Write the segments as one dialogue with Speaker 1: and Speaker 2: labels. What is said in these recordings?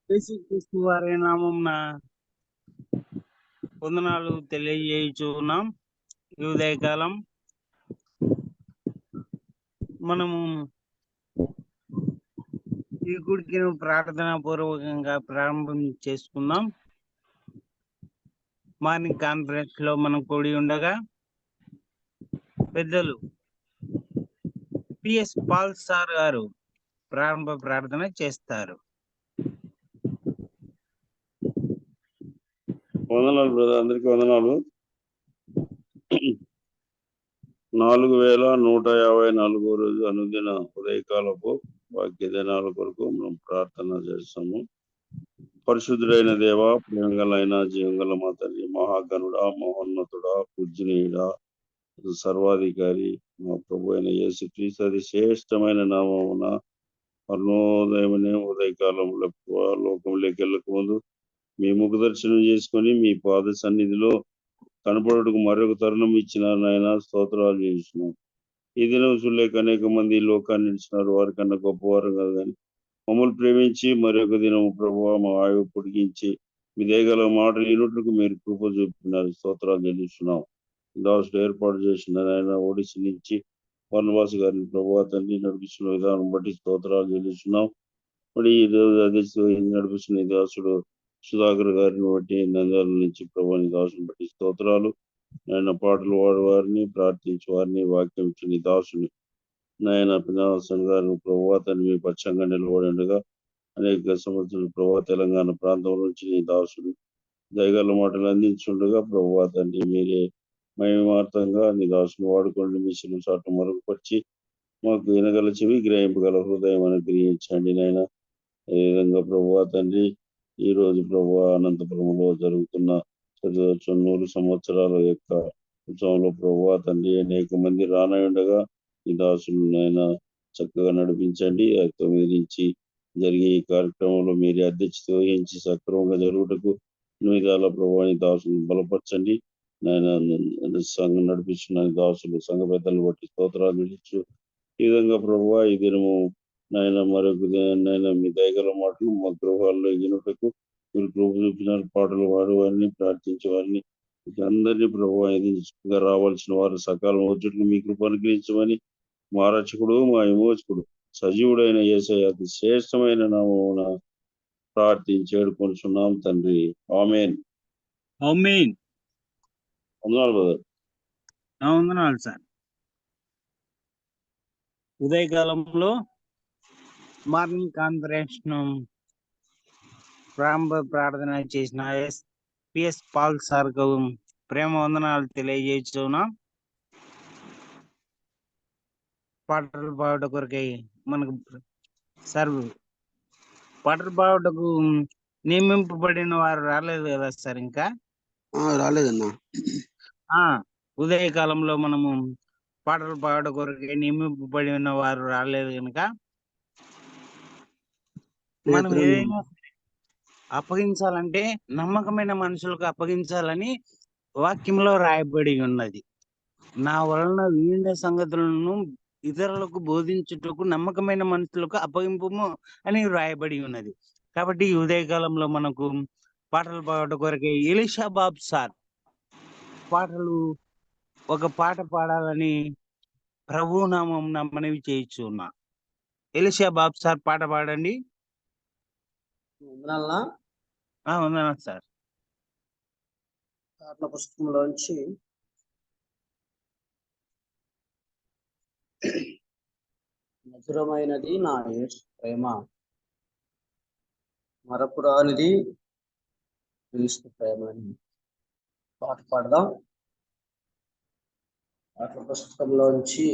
Speaker 1: యేసుక్రీస్తు వారి నామమున వందనాలు తెలియజేయుచున్నాం. ఈ ఉదయకాలం మనము ఈ గుడికి ప్రార్థనా పూర్వకంగా ప్రారంభం చేసుకుందాం. మార్నింగ్ కాన్ఫరెన్స్ లో మనం కూడి ఉండగా పెద్దలు పిఎస్ పాల్ సార్ గారు ప్రారంభ ప్రార్థన చేస్తారు.
Speaker 2: వందనాలు బ్రదర్, అందరికీ వందనాలు. 4154 రోజు అనుదిన ఉదయకాలపు వాక్య దినాల కొరకు మనం ప్రార్థన చేస్తాము. పరిశుద్ధుడైన దేవ, ప్రేమగలైన జీవంగల మా తల్లి, మహాగణుడా, మహోన్నతుడా, పూజనీయుడా, సర్వాధికారి మా ప్రభు అయిన యేసుక్రీస్తు అతి శ్రేష్టమైన నామమున అరుణోదయమనే ఉదయకాలంలో లోకంలోకి వెళ్ళక ముందు మీ ముఖ దర్శనం చేసుకొని మీ పాద సన్నిధిలో కనపడటకు మరొక తరుణం ఇచ్చినారు నాయన. స్తోత్రాలు చేసినాం. ఈ దినం చూడలేక అనేక మంది లోకాన్ని ఇచ్చినారు, వారికన్నా గొప్పవారు కాదు, కానీ మమ్మల్ని ప్రేమించి మరొక దినం ప్రభు మా ఆయువు పొడిగించి మీ దయగల మాటలు ఈనుటకు మీరు కృప చూపినారు. స్తోత్రాలు చెల్లిస్తున్నాం. దాసుడు ఏర్పాటు చేసిన ఆయన ఒడిసి నుంచి వనవాసు గారిని ప్రభు తండ్రి నడిపిస్తున్న విధానం బట్టి స్తోత్రాలు చెల్లిస్తున్నాం. మరి ఈ రోజు అదే నడిపిస్తున్న ఈ దాసుడు సుధాకర్ గారిని బట్టి, నంద్యాల నుంచి ప్రభుని దాసుని బట్టి స్తోత్రాలు. ఆయన పాటలు వాడు వారిని ప్రార్థించి వారిని వాక్యం ఇచ్చిన దాసుని నాయన పినాసన్ గారిని ప్రభు తను మీ పచ్చంగా నిలబడిండగా అనేక సంవత్సరాలు ప్రభు తెలంగాణ ప్రాంతం నుంచి నీ దాసుడు దయగల మాటలు అందించుండగా ప్రభు తండ్రి మీరే మహిమార్థంగా నీ దాసుని వాడుకోండి. మీ శిలు చాటు మరుగుపరిచి మాకు వినగల చెవి, గ్రహింపగల హృదయం అనుగ్రహించండి నాయన. ఏ విధంగా ప్రభు తండ్రి ఈ రోజు ప్రభు అనంతపురంలో జరుగుతున్న 100 సంవత్సరాల యొక్క ఉత్సవంలో ప్రభు తండ్రి అనేక మంది రానయుండగా ఈ దాసులు ఆయన చక్కగా నడిపించండి. 9 నుంచి జరిగే ఈ కార్యక్రమంలో మీరే అధ్యక్షత వహించి సక్రమంగా జరుగుటకు విధాల ప్రభావాన్ని దాసులు బలపరచండి. నాయన సంఘం నడిపిస్తున్న దాసులు సంఘ పెద్దలు బట్టి స్తోత్రాలు చెల్లించు. ఈ విధంగా ప్రభు ఈ దినము నాయన మరొక నాయన మీ దయగల మాటలు మా గృహాల్లో ఎగినటకు మీరు కృప చూపిన పాటలు వాడు వారిని ప్రార్థించే వారిని అందరినీ ప్రభు రావాల్సిన వారు సకాలం వచ్చేట్లు మీ కృప అనుగ్రహించమని మా రక్షకుడు మా విమోచకుడు సజీవుడైన యేసయ్య అతి శ్రేష్టమైన నామమున ప్రార్థించి వేడుకొనుచున్నాం తండ్రి. ఆమేన్.
Speaker 1: ఆమేన్.
Speaker 2: వందనాలు బ్రదర్.
Speaker 1: వందనాలు సార్. ఉదయకాలంలో మార్నింగ్ కాన్ఫరెన్స్ ను ప్రారంభ ప్రార్థన చేసిన పిఎస్ పాల్ సార్ ప్రేమ వందనాలు తెలియజేస్తున్నాం. పాటలు పాడుట కొరకై మనకు సార్ పాటలు పాడుటకు నియమింపబడిన వారు రాలేదు కదా సార్? ఇంకా
Speaker 3: రాలేదన్నా.
Speaker 1: ఉదయకాలంలో మనము పాటలు పాడుట కొరకై నియమింపబడిన వారు రాలేదు కనుక మనం ఏదైనా అప్పగించాలంటే నమ్మకమైన మనుషులకు అప్పగించాలని వాక్యంలో రాయబడి ఉన్నది. నా వలన వివిధ సంగతులను ఇతరులకు బోధించుటకు నమ్మకమైన మనుషులకు అప్పగింపుము అని రాయబడి ఉన్నది. కాబట్టి ఈ ఉదయకాలంలో మనకు పాటలు పాడట కొరకే ఎలీషా బాబు సార్ ఒక పాట పాడాలని ప్రభు నామం మనవి చేయించున్నా. ఎలీషా బాబు సార్ పాట పాడండి. వందనాలు సార్.
Speaker 3: పాటల పుస్తకంలోంచి మధురమైనది నా యేసు ప్రేమ, మరపురానిది క్రీస్తు ప్రేమ అని పాట పాడదాం. పాటల పుస్తకంలోంచి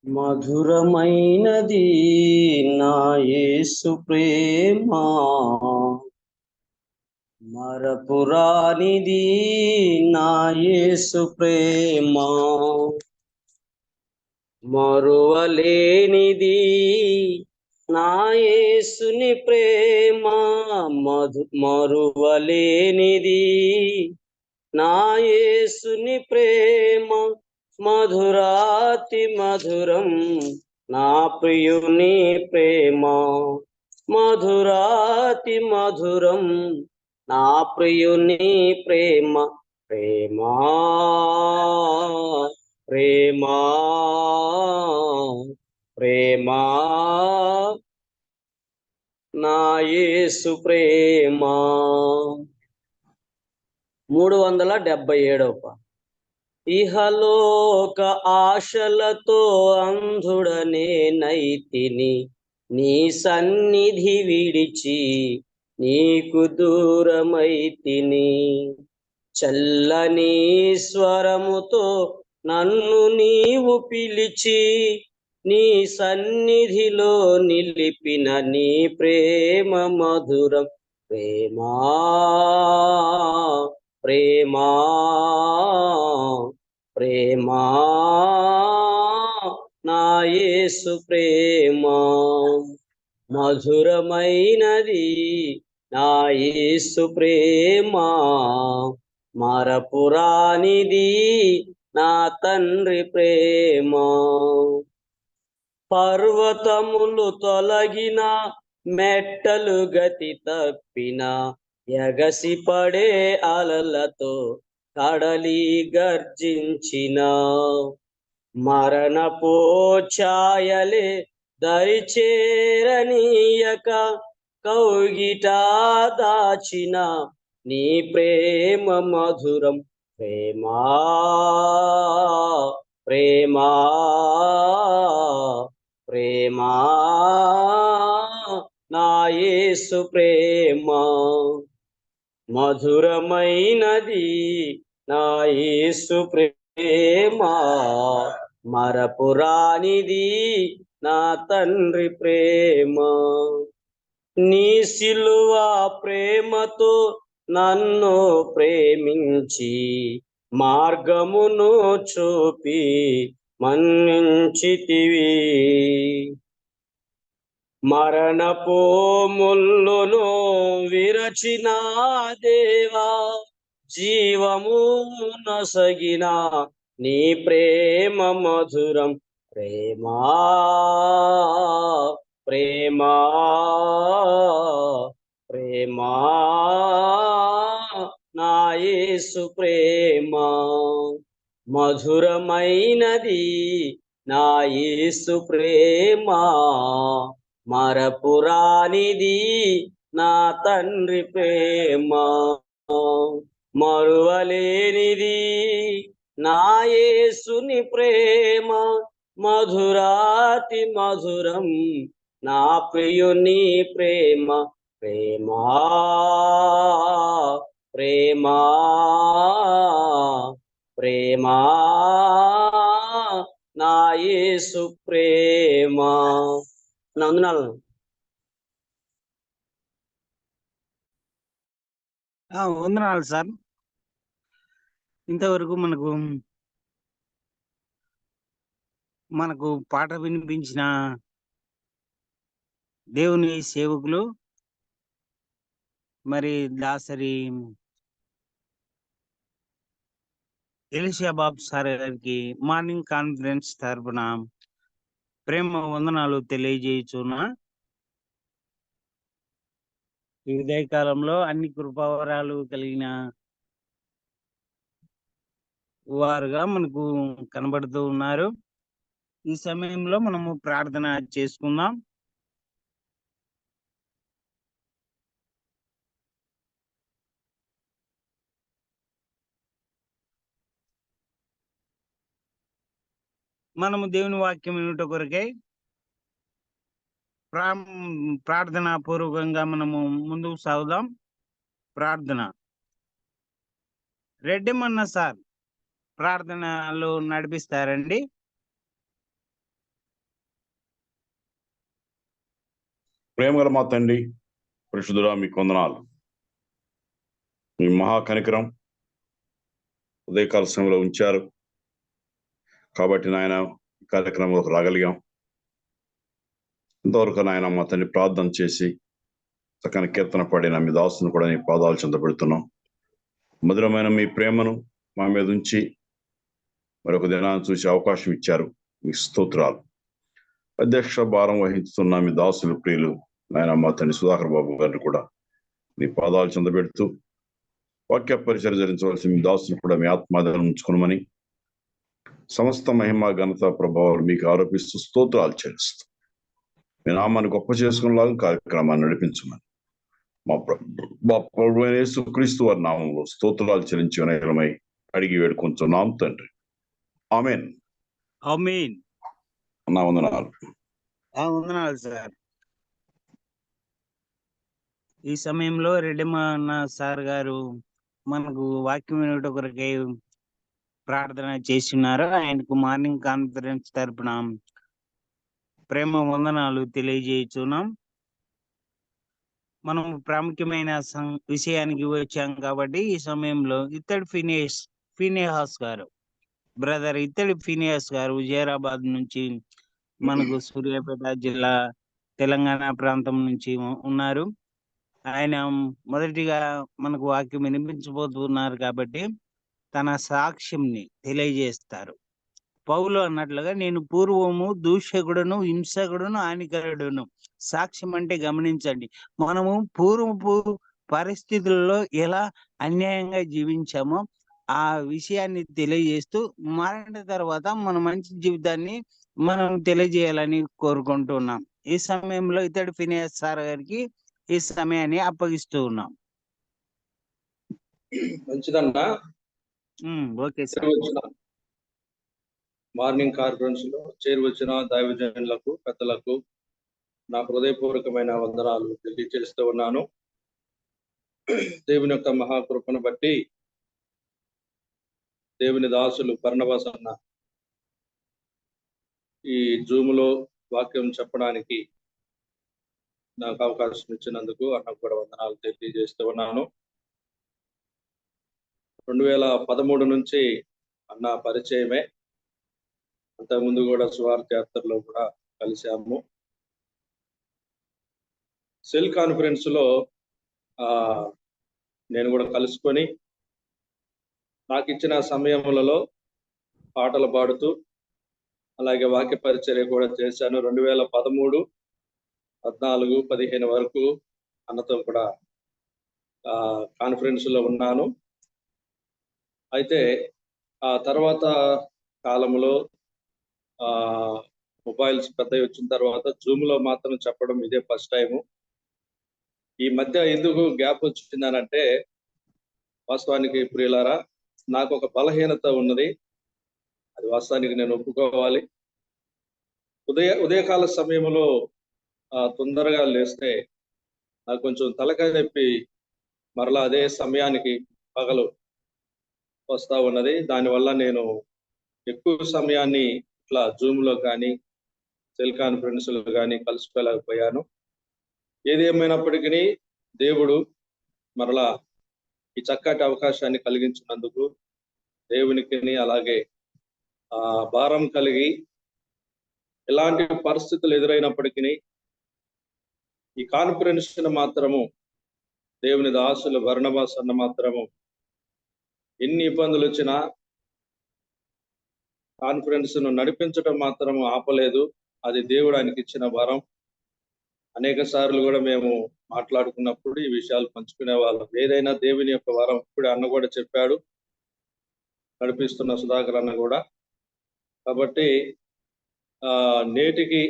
Speaker 3: మధురమైనది నా యేసు ప్రేమ, మరపురానిది నా యేసు ప్రేమ, మరువలేనిది నా యేసుని ప్రేమ, మరువలేనిది నా యేసుని ప్రేమ, మధురాతి మధురం నా ప్రియుని ప్రేమ, మధురాతి మధురం నా ప్రియుని ప్రేమ, ప్రేమా ప్రేమా ప్రేమా నా యేసు ప్రేమ. 377 ఇహలోక ఆశలతో అంధుడనే నైతిని, నీ సన్నిధి విడిచి నీకు దూరమైతిని. చల్లని స్వరముతో నన్ను నీవు పిలిచి నీ సన్నిధిలో నిలిపిన నీ ప్రేమ మధురం, ప్రేమా ప్రేమా ప్రేమా నా యేసు ప్రేమ, మధురమైనది నా యేసు ప్రేమ, మరపురానిది నా తండ్రి ప్రేమ. పర్వతములు తొలగిన, మెట్టలు గతి తప్పిన, ఎగసి పడే అలలతో కడలి గర్జించిన, మరణపు ఛాయలే దరిచేరనీయక కౌగిట దాచిన నీ ప్రేమ మధురం, ప్రేమా ప్రేమా ప్రేమా నా యేసు ప్రేమ, మధురమైనది నా యేసు ప్రేమ, మరపురానిది నా తండ్రి ప్రేమ. నీ సిలువ ప్రేమతో నన్ను ప్రేమించి మార్గమును చూపి మన్నించితివి. మరణపు ముల్లును విరచిన దేవా, జీవము నొసగిన నీ ప్రేమ మధురం, ప్రేమా ప్రేమా ప్రేమా నా యేసు ప్రేమ, మధురమైనది నా యేసు ప్రేమ, మరపురానిది నా తండ్రి ప్రేమ, మరువలేనిది నా యేసుని ప్రేమ, మధురాతి మధురం నా ప్రియుని ప్రేమ, ప్రేమా ప్రేమా ప్రేమా నా యేసు ప్రేమ. నా వందనాలు.
Speaker 1: వందనాలు సార్. ఇంతవరకు మనకు పాట వినిపించిన దేవుని సేవకులు మరి దాసరి ఎలీషా బాబు సార్ గారికి మార్నింగ్ కాన్ఫరెన్స్ తరపున ప్రేమ వందనాలు తెలియజేయుచున్నా. ఈ ఉదయకాలంలో అన్ని కృపావరాలు కలిగిన వారుగా మనకు కనబడుతూ ఉన్నారు. ఈ సమయంలో మనము ప్రార్థన చేసుకుందాం. మనము దేవుని వాక్యం వినుట కొరకై ప్రార్థనా పూర్వకంగా మనము ముందుకు సాగుదాం. ప్రార్థన. రెడ్డిమన్న సార్ ప్రార్థనలు నడిపిస్తారండి.
Speaker 2: ప్రేమగల మా తండ్రి, పరిశుద్ధుడా, మీకు వందనాలు. మీ మహా కనికరం ఉదయకాల సమయంలో ఉంచారు కాబట్టి నాయన ఈ కార్యక్రమంలోకి రాగలిగాం. ఇంతవరకు నాయన మా తండ్రి ప్రార్థన చేసి చక్కని కీర్తన పాడిన మీ దాసును కూడా నీ పాదాలు చెందబెడుతున్నాం. మధురమైన మీ ప్రేమను మా మీద ఉంచి మరొక దినాన్ని చూసే అవకాశం ఇచ్చారు. మీ స్తోత్రాలు. అధ్యక్ష భారం వహిస్తున్న మీ దాసులు ప్రియులు నాయన మా తండ్రి సుధాకర్ బాబు గారిని కూడా మీ పాదాలు చెందబెడుతూ వాక్య పరిచయం జరిగించవలసిన మీ దాసును కూడా మీ ఆత్మాధారం ఉంచుకున్నామని సమస్త మహిమ ఘనత ప్రభావాలు మీకు ఆరోపిస్తూ స్తోత్రాలు చెల్లిస్తూ మీ నామాన్ని గొప్ప చేసుకునేలాగా కార్యక్రమాన్ని నడిపించమని మా ప్రభు యేసుక్రీస్తు వారి నామంలో స్తోత్రాలు చెల్లించి వినయమై అడిగి వేడుకొంచున్నాం తండ్రి. ఆమేన్.
Speaker 1: ఆమేన్.
Speaker 2: నా వందనాలు.
Speaker 1: వందనాలు సార్. ఈ సమయంలో రెడ్డిమన్న సార్ గారు మనకు వాక్యం వినట కొరకై ప్రార్థన చేస్తున్నారు. ఆయనకు మార్నింగ్ కాన్ఫరెన్స్ తరపున ప్రేమ వందనాలు తెలియజేస్తున్నాం. మనం ప్రాముఖ్యమైన విషయానికి వచ్చాం కాబట్టి ఈ సమయంలో ఇత్తడి ఫినేహాస్ గారు, బ్రదర్ ఇత్తడి ఫినేహాస్ గారు హుజైరాబాద్ నుంచి మనకు సూర్యాపేట జిల్లా తెలంగాణ ప్రాంతం నుంచి ఉన్నారు. ఆయన మొదటిగా మనకు వాక్యం వినిపించబోతున్నారు కాబట్టి తన సాక్ష్యంని తెలియజేస్తారు. పౌలు అన్నట్లుగా నేను పూర్వము దూషకుడును, హింసకుడును, హానికరుడును. సాక్ష్యం అంటే గమనించండి, మనము పూర్వపు పరిస్థితుల్లో ఎలా అన్యాయంగా జీవించామో ఆ విషయాన్ని తెలియజేస్తూ మరణ తర్వాత మన మంచి జీవితాన్ని మనం తెలియజేయాలని కోరుకుంటున్నాం. ఈ సమయంలో ఇతడు ఫినేహాస్ సార్ గారికి ఈ సమయాన్ని అప్పగిస్తూ ఉన్నాం.
Speaker 4: మంచిదన్నా.
Speaker 1: Okay sir.
Speaker 4: మార్నింగ్ కాన్ఫరెన్స్ లో చేరువచ్చిన దైవజనులకు, పెద్దలకు నా హృదయపూర్వకమైన వందనాలు తెలియజేస్తూ ఉన్నాను. దేవుని యొక్క మహాకృపను బట్టి దేవుని దాసులు బర్నబాస్ అన్న ఈ జూములో వాక్యం చెప్పడానికి నాకు అవకాశం ఇచ్చినందుకు అన్నకు కూడా వందనాలు తెలియజేస్తూ ఉన్నాను. 2013 నుంచి అన్న పరిచయమే. అంతకుముందు కూడా సువార్త యాత్రలో కూడా కలిశాము. సెల్ కాన్ఫరెన్స్ లో నేను కూడా కలుసుకొని నాకు ఇచ్చిన సమయములలో పాటలు పాడుతూ అలాగే వాక్య పరిచర్య కూడా చేశాను. 2013, 14, 15 వరకు అన్నతో కూడా కాన్ఫరెన్స్ లో ఉన్నాను. అయితే ఆ తర్వాత కాలంలో మొబైల్స్ పెద్దవి వచ్చిన తర్వాత జూమ్ లో మాత్రం చెప్పడం ఇదే ఫస్ట్ టైము. ఈ మధ్య ఎందుకు గ్యాప్ వచ్చిందనంటే, వాస్తవానికి ప్రియులారా, నాకు ఒక బలహీనత ఉన్నది. అది వాస్తవానికి నేను ఒప్పుకోవాలి. ఉదయకాల సమయంలో తొందరగా లేస్తే నాకు కొంచెం తలకాయ నొప్పి మరలా అదే సమయానికి పగలు వస్తా ఉన్నది. దానివల్ల నేను ఎక్కువ సమయాన్ని ఇట్లా జూమ్ లో కానీ సెల్ కాన్ఫరెన్స్ లో కానీ కలుసుకోలేకపోయాను. ఏదేమైనప్పటికీ దేవుడు మరలా ఈ చక్కటి అవకాశాన్ని కలిగించినందుకు దేవునికి అలాగే భారం కలిగి ఎలాంటి పరిస్థితులు ఎదురైనప్పటికీ ఈ కాన్ఫరెన్స్ మాత్రము దేవుని దాసులు బర్నబాస్ అన్న మాత్రము ఎన్ని ఇబ్బందులు వచ్చినా కాన్ఫరెన్స్ ను నడిపించడం మాత్రం ఆపలేదు. అది దేవుడు ఆయనకి ఇచ్చిన వరం. అనేక సార్లు కూడా మేము మాట్లాడుకున్నప్పుడు ఈ విషయాలు పంచుకునే వాళ్ళం. ఏదైనా దేవుని యొక్క వరం. ఇప్పుడు అన్న కూడా చెప్పాడు, నడిపిస్తున్న సుధాకర్ అన్న కూడా. కాబట్టి నేటికి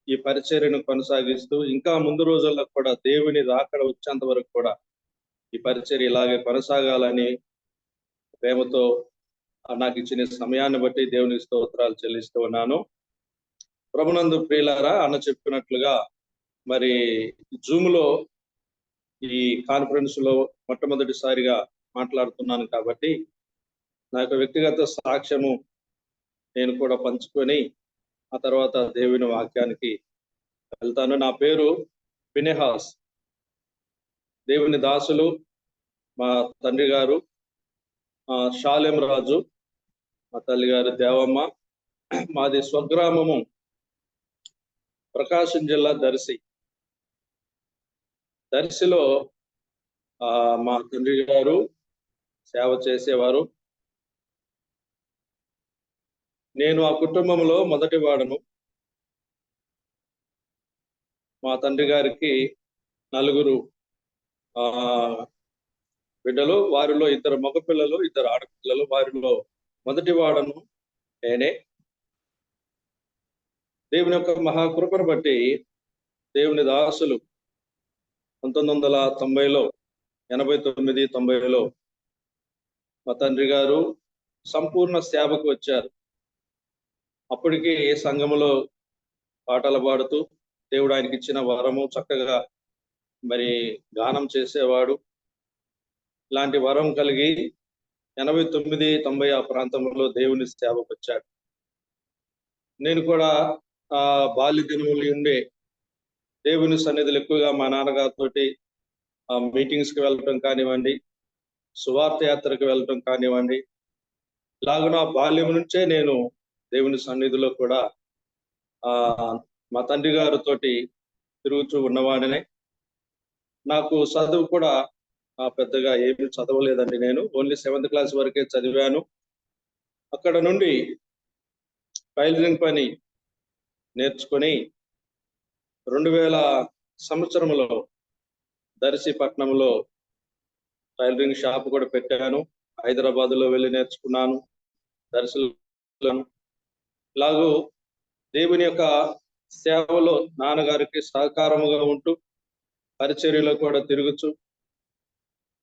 Speaker 4: ఈ పరిచర్యను కొనసాగిస్తూ ఇంకా ముందు రోజుల్లో కూడా దేవుని రాకడ వచ్చేంత వరకు కూడా ఈ పరిచర్య ఇలాగే కొనసాగాలని ప్రేమతో నాకు ఇచ్చిన సమయాన్ని బట్టి దేవుని స్తోత్రాలు చెల్లిస్తూ ఉన్నాను. ప్రభునందు ప్రియులారా, అన్న చెప్పినట్లుగా మరి జూమ్ లో ఈ కాన్ఫరెన్స్ లో మొట్టమొదటిసారిగా మాట్లాడుతున్నాను కాబట్టి నాకు వ్యక్తిగత సాక్ష్యము నేను కూడా పంచుకొని ఆ తర్వాత దేవుని వాక్యానికి వెళ్తాను. నా పేరు ఫినెహాస్, దేవుని దాసులు, మా తండ్రి గారు షాలెం రాజు, మా తల్లి గారు దేవమ్మ. మాది స్వగ్రామము ప్రకాశం జిల్లా దర్శి. దర్శిలో మా తండ్రి గారు సేవ చేసేవారు. నేను ఆ కుటుంబంలో మొదటి వాడను. మా తండ్రి గారికి 4 బిడ్డలు, వారిలో 2 మగపిల్లలు, 2 ఆడపిల్లలు. వారిలో మొదటి వాడను నేనే. దేవుని యొక్క మహాకృపను బట్టి దేవుని దాసులు 1990లో 89-90లో మా తండ్రి గారు సంపూర్ణ సేవకు వచ్చారు. అప్పటికి సంఘములో పాటలు పాడుతూ దేవుడు ఆయనకి ఇచ్చిన వరము, చక్కగా మరి గానం చేసేవాడు. ఇలాంటి వరం కలిగి 89-90 ఆ ప్రాంతంలో దేవుని సేవకు వచ్చాడు. నేను కూడా బాల్య దినములు ఉండే దేవుని సన్నిధులు ఎక్కువగా మా నాన్నగారితో మీటింగ్స్కి వెళ్ళటం కానివ్వండి, సువార్త యాత్రకు వెళ్ళటం కానివ్వండి, ఇలాగున బాల్యం నుంచే నేను దేవుని సన్నిధిలో కూడా మా తండ్రి గారితో తిరుగుతూ ఉన్నవాడినే. నాకు చదువు కూడా పెద్దగా ఏమీ చదవలేదండి. నేను ఓన్లీ 7th క్లాస్ వరకే చదివాను. అక్కడ నుండి టైలరింగ్ పని నేర్చుకొని 2000 సంవత్సరంలో దర్శి పట్టణంలో టైలరింగ్ షాప్ కూడా పెట్టాను. హైదరాబాద్లో వెళ్ళి నేర్చుకున్నాను, దర్శిలో. ఇలాగూ దేవుని యొక్క సేవలో నాన్నగారికి సహకారముగా ఉంటూ పరిచర్యలో కూడా తిరుగుచు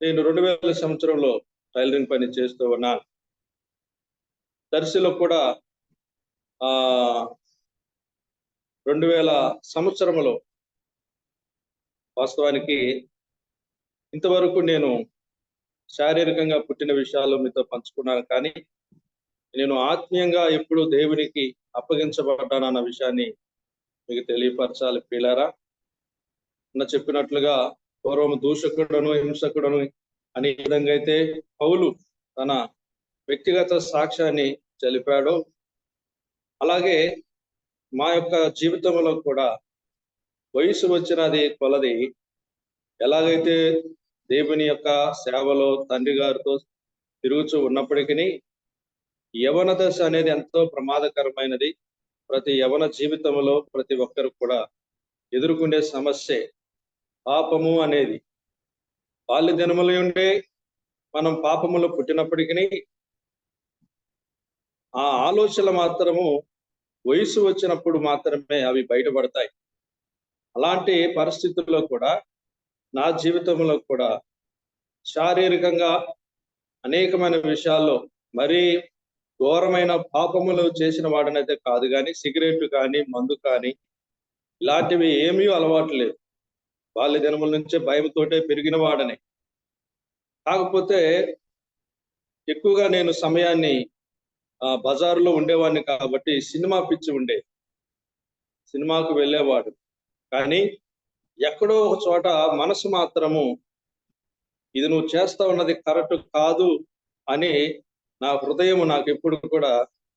Speaker 4: నేను 2000 సంవత్సరంలో టైలరింగ్ పని చేస్తూ ఉన్నాను. దర్శిలో కూడా 2000 సంవత్సరంలో వాస్తవానికి ఇంతవరకు నేను శారీరకంగా పుట్టిన విషయాలు మీతో పంచుకున్నాను, కానీ నేను ఆత్మీయంగా ఎప్పుడు దేవునికి అప్పగించబడ్డానన్న విషయాన్ని మీకు తెలియపరచాలి ప్రియులారా. చెప్పినట్లుగా పూర్వం దూషకుడను, హింసకుడను అనే విధంగా అయితే పౌలు తన వ్యక్తిగత సాక్ష్యాన్ని తెలిపాడు, అలాగే మా యొక్క జీవితంలో కూడా వయసు వచ్చినది కొలది ఎలాగైతే దేవుని యొక్క సేవలో తండ్రి గారితో తిరుగుతూ ఉన్నప్పటికీ యవన దశ అనేది ఎంతో ప్రమాదకరమైనది. ప్రతి యవన జీవితంలో ప్రతి ఒక్కరు కూడా ఎదుర్కొనే సమస్యే పాపము అనేది. బాల్య దినముల ఉండే మనం పాపములో పుట్టినప్పటికీ ఆ ఆలోచనలు మాత్రము వయసు వచ్చినప్పుడు మాత్రమే అవి బయటపడతాయి. అలాంటి పరిస్థితుల్లో కూడా నా జీవితంలో కూడా శారీరకంగా అనేకమైన విషయాల్లో మరీ ఘోరమైన పాపములు చేసిన వాడినైతే కాదు, కానీ సిగరెట్ కానీ మందు కానీ ఇలాంటివి ఏమీ అలవాటు లేదు. బాల్య దినముల నుంచే భయంతోటే పెరిగిన వాడని. కాకపోతే ఎక్కువగా నేను సమయాన్ని బజారులో ఉండేవాడిని కాబట్టి సినిమా పిచ్చి ఉండేది. సినిమాకు వెళ్ళేవాడు, కానీ ఎక్కడో ఒక చోట మనసు మాత్రము ఇది నువ్వు చేస్తా ఉన్నది కరెక్ట్ కాదు అని నా హృదయం నాకు ఎప్పుడు కూడా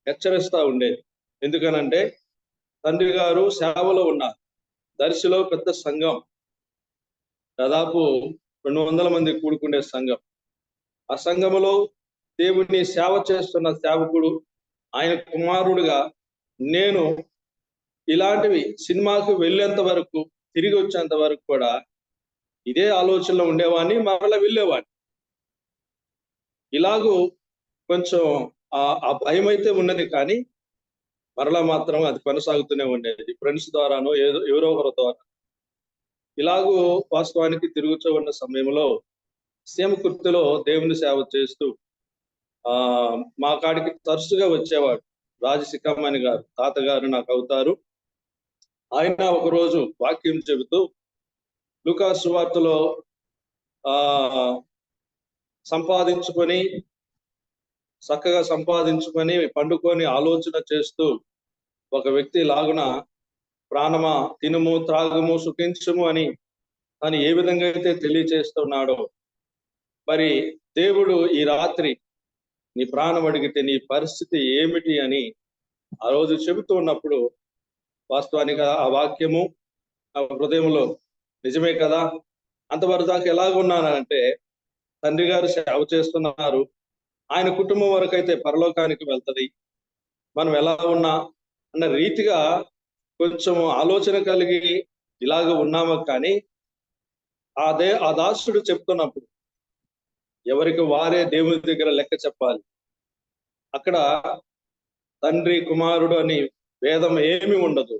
Speaker 4: హెచ్చరిస్తూ ఉండేది. ఎందుకనంటే తండ్రి గారు సేవలో ఉన్నారు. దర్శిలో పెద్ద సంఘం, దాదాపు 200 మంది కూడుకునే సంఘం. ఆ సంఘములో దేవుని సేవ చేస్తున్న సేవకుడు, ఆయన కుమారుడుగా నేను ఇలాంటివి సినిమాకు వెళ్ళేంత వరకు, తిరిగి వచ్చేంత వరకు కూడా ఇదే ఆలోచనలో ఉండేవాడిని, మరలా వెళ్ళేవాడిని. ఇలాగూ కొంచెం ఆ భయం అయితే ఉన్నది, కానీ మరలా మాత్రం అది కొనసాగుతూనే ఉండేది. ఫ్రెండ్స్ ద్వారానో ఎవరో ఒకరి ద్వారా. ఇలాగూ వాస్తవానికి తిరుగుతూ ఉన్న సమయంలో సీమకుర్తిలో దేవుని సేవ చేస్తూ మా కాడికి తరచుగా వచ్చేవాడు రాజశిఖామణి గారు, తాతగారు నాకు అవుతారు. ఆయన ఒకరోజు వాక్యం చెబుతూ లూకా సువార్తలో చక్కగా సంపాదించుకొని పండుకొని ఆలోచన చేస్తూ ఒక వ్యక్తి లాగున ప్రాణమా తినుము త్రాగుము సుఖించుము అని ఏ విధంగా అయితే తెలియచేస్తున్నాడో, మరి దేవుడు ఈ రాత్రి నీ ప్రాణం అడిగితే నీ పరిస్థితి ఏమిటి అని ఆ రోజు చెబుతూ ఉన్నప్పుడు, వాస్తవానికి ఆ వాక్యము ఆ హృదయంలో నిజమే కదా. అంతవరకు దాకా ఎలాగున్నానంటే, తండ్రి గారు సేవ చేస్తున్నారు, ఆయన కుటుంబం వరకు అయితే పరలోకానికి వెళ్తది, మనం ఎలా ఉన్నా అన్న రీతిగా కొంచెం ఆలోచన కలిగి ఇలాగ ఉన్నాము. కానీ ఆ దాసుడు చెప్తున్నప్పుడు ఎవరికి వారే దేవుని దగ్గర లెక్క చెప్పాలి. అక్కడ తండ్రి కుమారుడు అని భేదం ఏమి ఉండదు,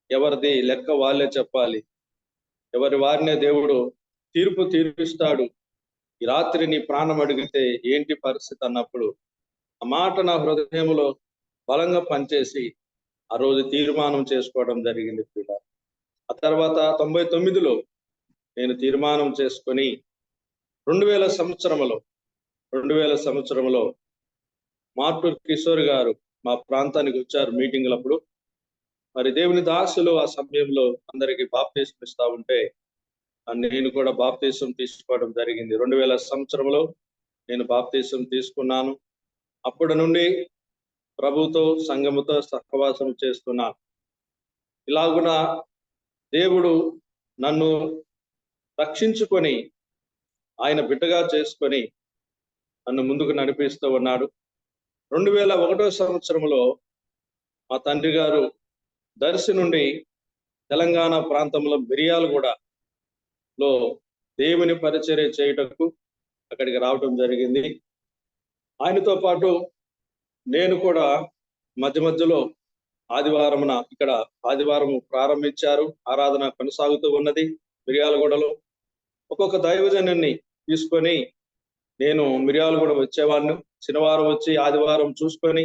Speaker 4: ఎవరిది లెక్క వాళ్ళే చెప్పాలి, ఎవరి వారినే దేవుడు తీర్పు తీరుస్తాడు. ఈ రాత్రి నీ ప్రాణం అడిగితే ఏంటి పరిస్థితి అన్నప్పుడు ఆ మాట నా హృదయంలో బలంగా పనిచేసి ఆ రోజు తీర్మానం చేసుకోవడం జరిగింది పిల్ల. ఆ తర్వాత 99లో నేను తీర్మానం చేసుకొని 2000 సంవత్సరంలో మార్టూర్ కిషోర్ గారు మా ప్రాంతానికి వచ్చారు మీటింగ్లప్పుడు. మరి దేవుని దాసులు ఆ సమయంలో అందరికి బాప్తీసం ఇస్తా ఉంటే నేను కూడా బాప్తీసం తీసుకోవడం జరిగింది. 2000 సంవత్సరంలో నేను బాప్తీసం తీసుకున్నాను. అప్పటి నుండి ప్రభుతో సంఘముతో సహవాసం చేస్తున్నాను. ఇలాగున దేవుడు నన్ను రక్షించుకొని ఆయన బిడ్డగా చేసుకొని నన్ను ముందుకు నడిపిస్తూ ఉన్నాడు. 2001 సంవత్సరంలో మా తండ్రి గారు దర్శి నుండి తెలంగాణ ప్రాంతంలో మిర్యాలగూడలో దేవుని పరిచర్య చేయుటకు అక్కడికి రావడం జరిగింది. ఆయనతో పాటు నేను కూడా మధ్యలో ఇక్కడ ఆదివారం ప్రారంభించారు, ఆరాధన కొనసాగుతూ ఉన్నది మిర్యాలగూడలో. ఒక్కొక్క దైవజనుని తీసుకొని నేను మిర్యాలగూడ వచ్చేవాడిని. శనివారం వచ్చి ఆదివారం చూసుకొని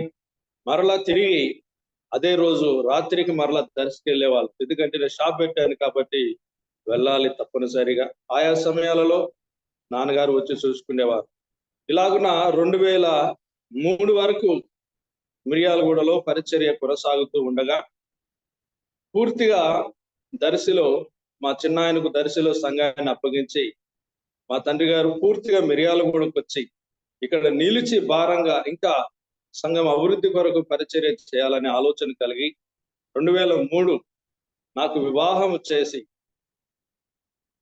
Speaker 4: మరలా తిరిగి అదే రోజు రాత్రికి మరలా దర్శకి వెళ్ళేవాళ్ళు. ఎందుకంటే నేను షాప్ పెట్టాను కాబట్టి వెళ్ళాలి తప్పనిసరిగా. ఆయా సమయాలలో నాన్నగారు వచ్చి చూసుకునేవారు. ఇలాగున 2003 వరకు మిర్యాలగూడలో పరిచర్య కొనసాగుతూ ఉండగా పూర్తిగా దర్శిలో మా చిన్నాయనకు దర్శిలో సంఘాన్ని అప్పగించి మా తండ్రి గారు పూర్తిగా మిర్యాలగూడకు వచ్చి ఇక్కడ నిలిచి భారంగా ఇంకా సంఘం అభివృద్ధి కొరకు పరిచర్య చేయాలనే ఆలోచన కలిగి 2003 నాకు వివాహం చేసి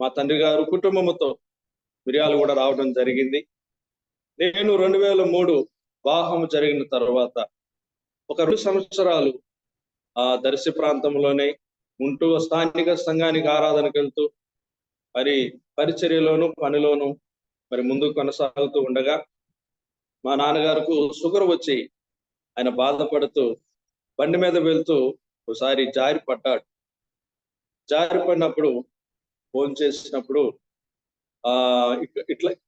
Speaker 4: మా తండ్రి గారు కుటుంబముతో మిర్యాలగూడ రావడం జరిగింది. నేను 2003 వివాహం జరిగిన తర్వాత ఒక 2 సంవత్సరాలు ఆ దర్శి ప్రాంతంలోనే ఉంటూ స్థానిక సంఘానికి ఆరాధనకు వెళ్తూ మరి పరిచర్యలోను పనిలోను మరి ముందుకు కొనసాగుతూ ఉండగా మా నాన్నగారికి షుగర్ వచ్చి ఆయన బాధపడుతూ బండి మీద వెళ్తూ ఒకసారి జారి పడినప్పుడు ఫోన్ చేసినప్పుడు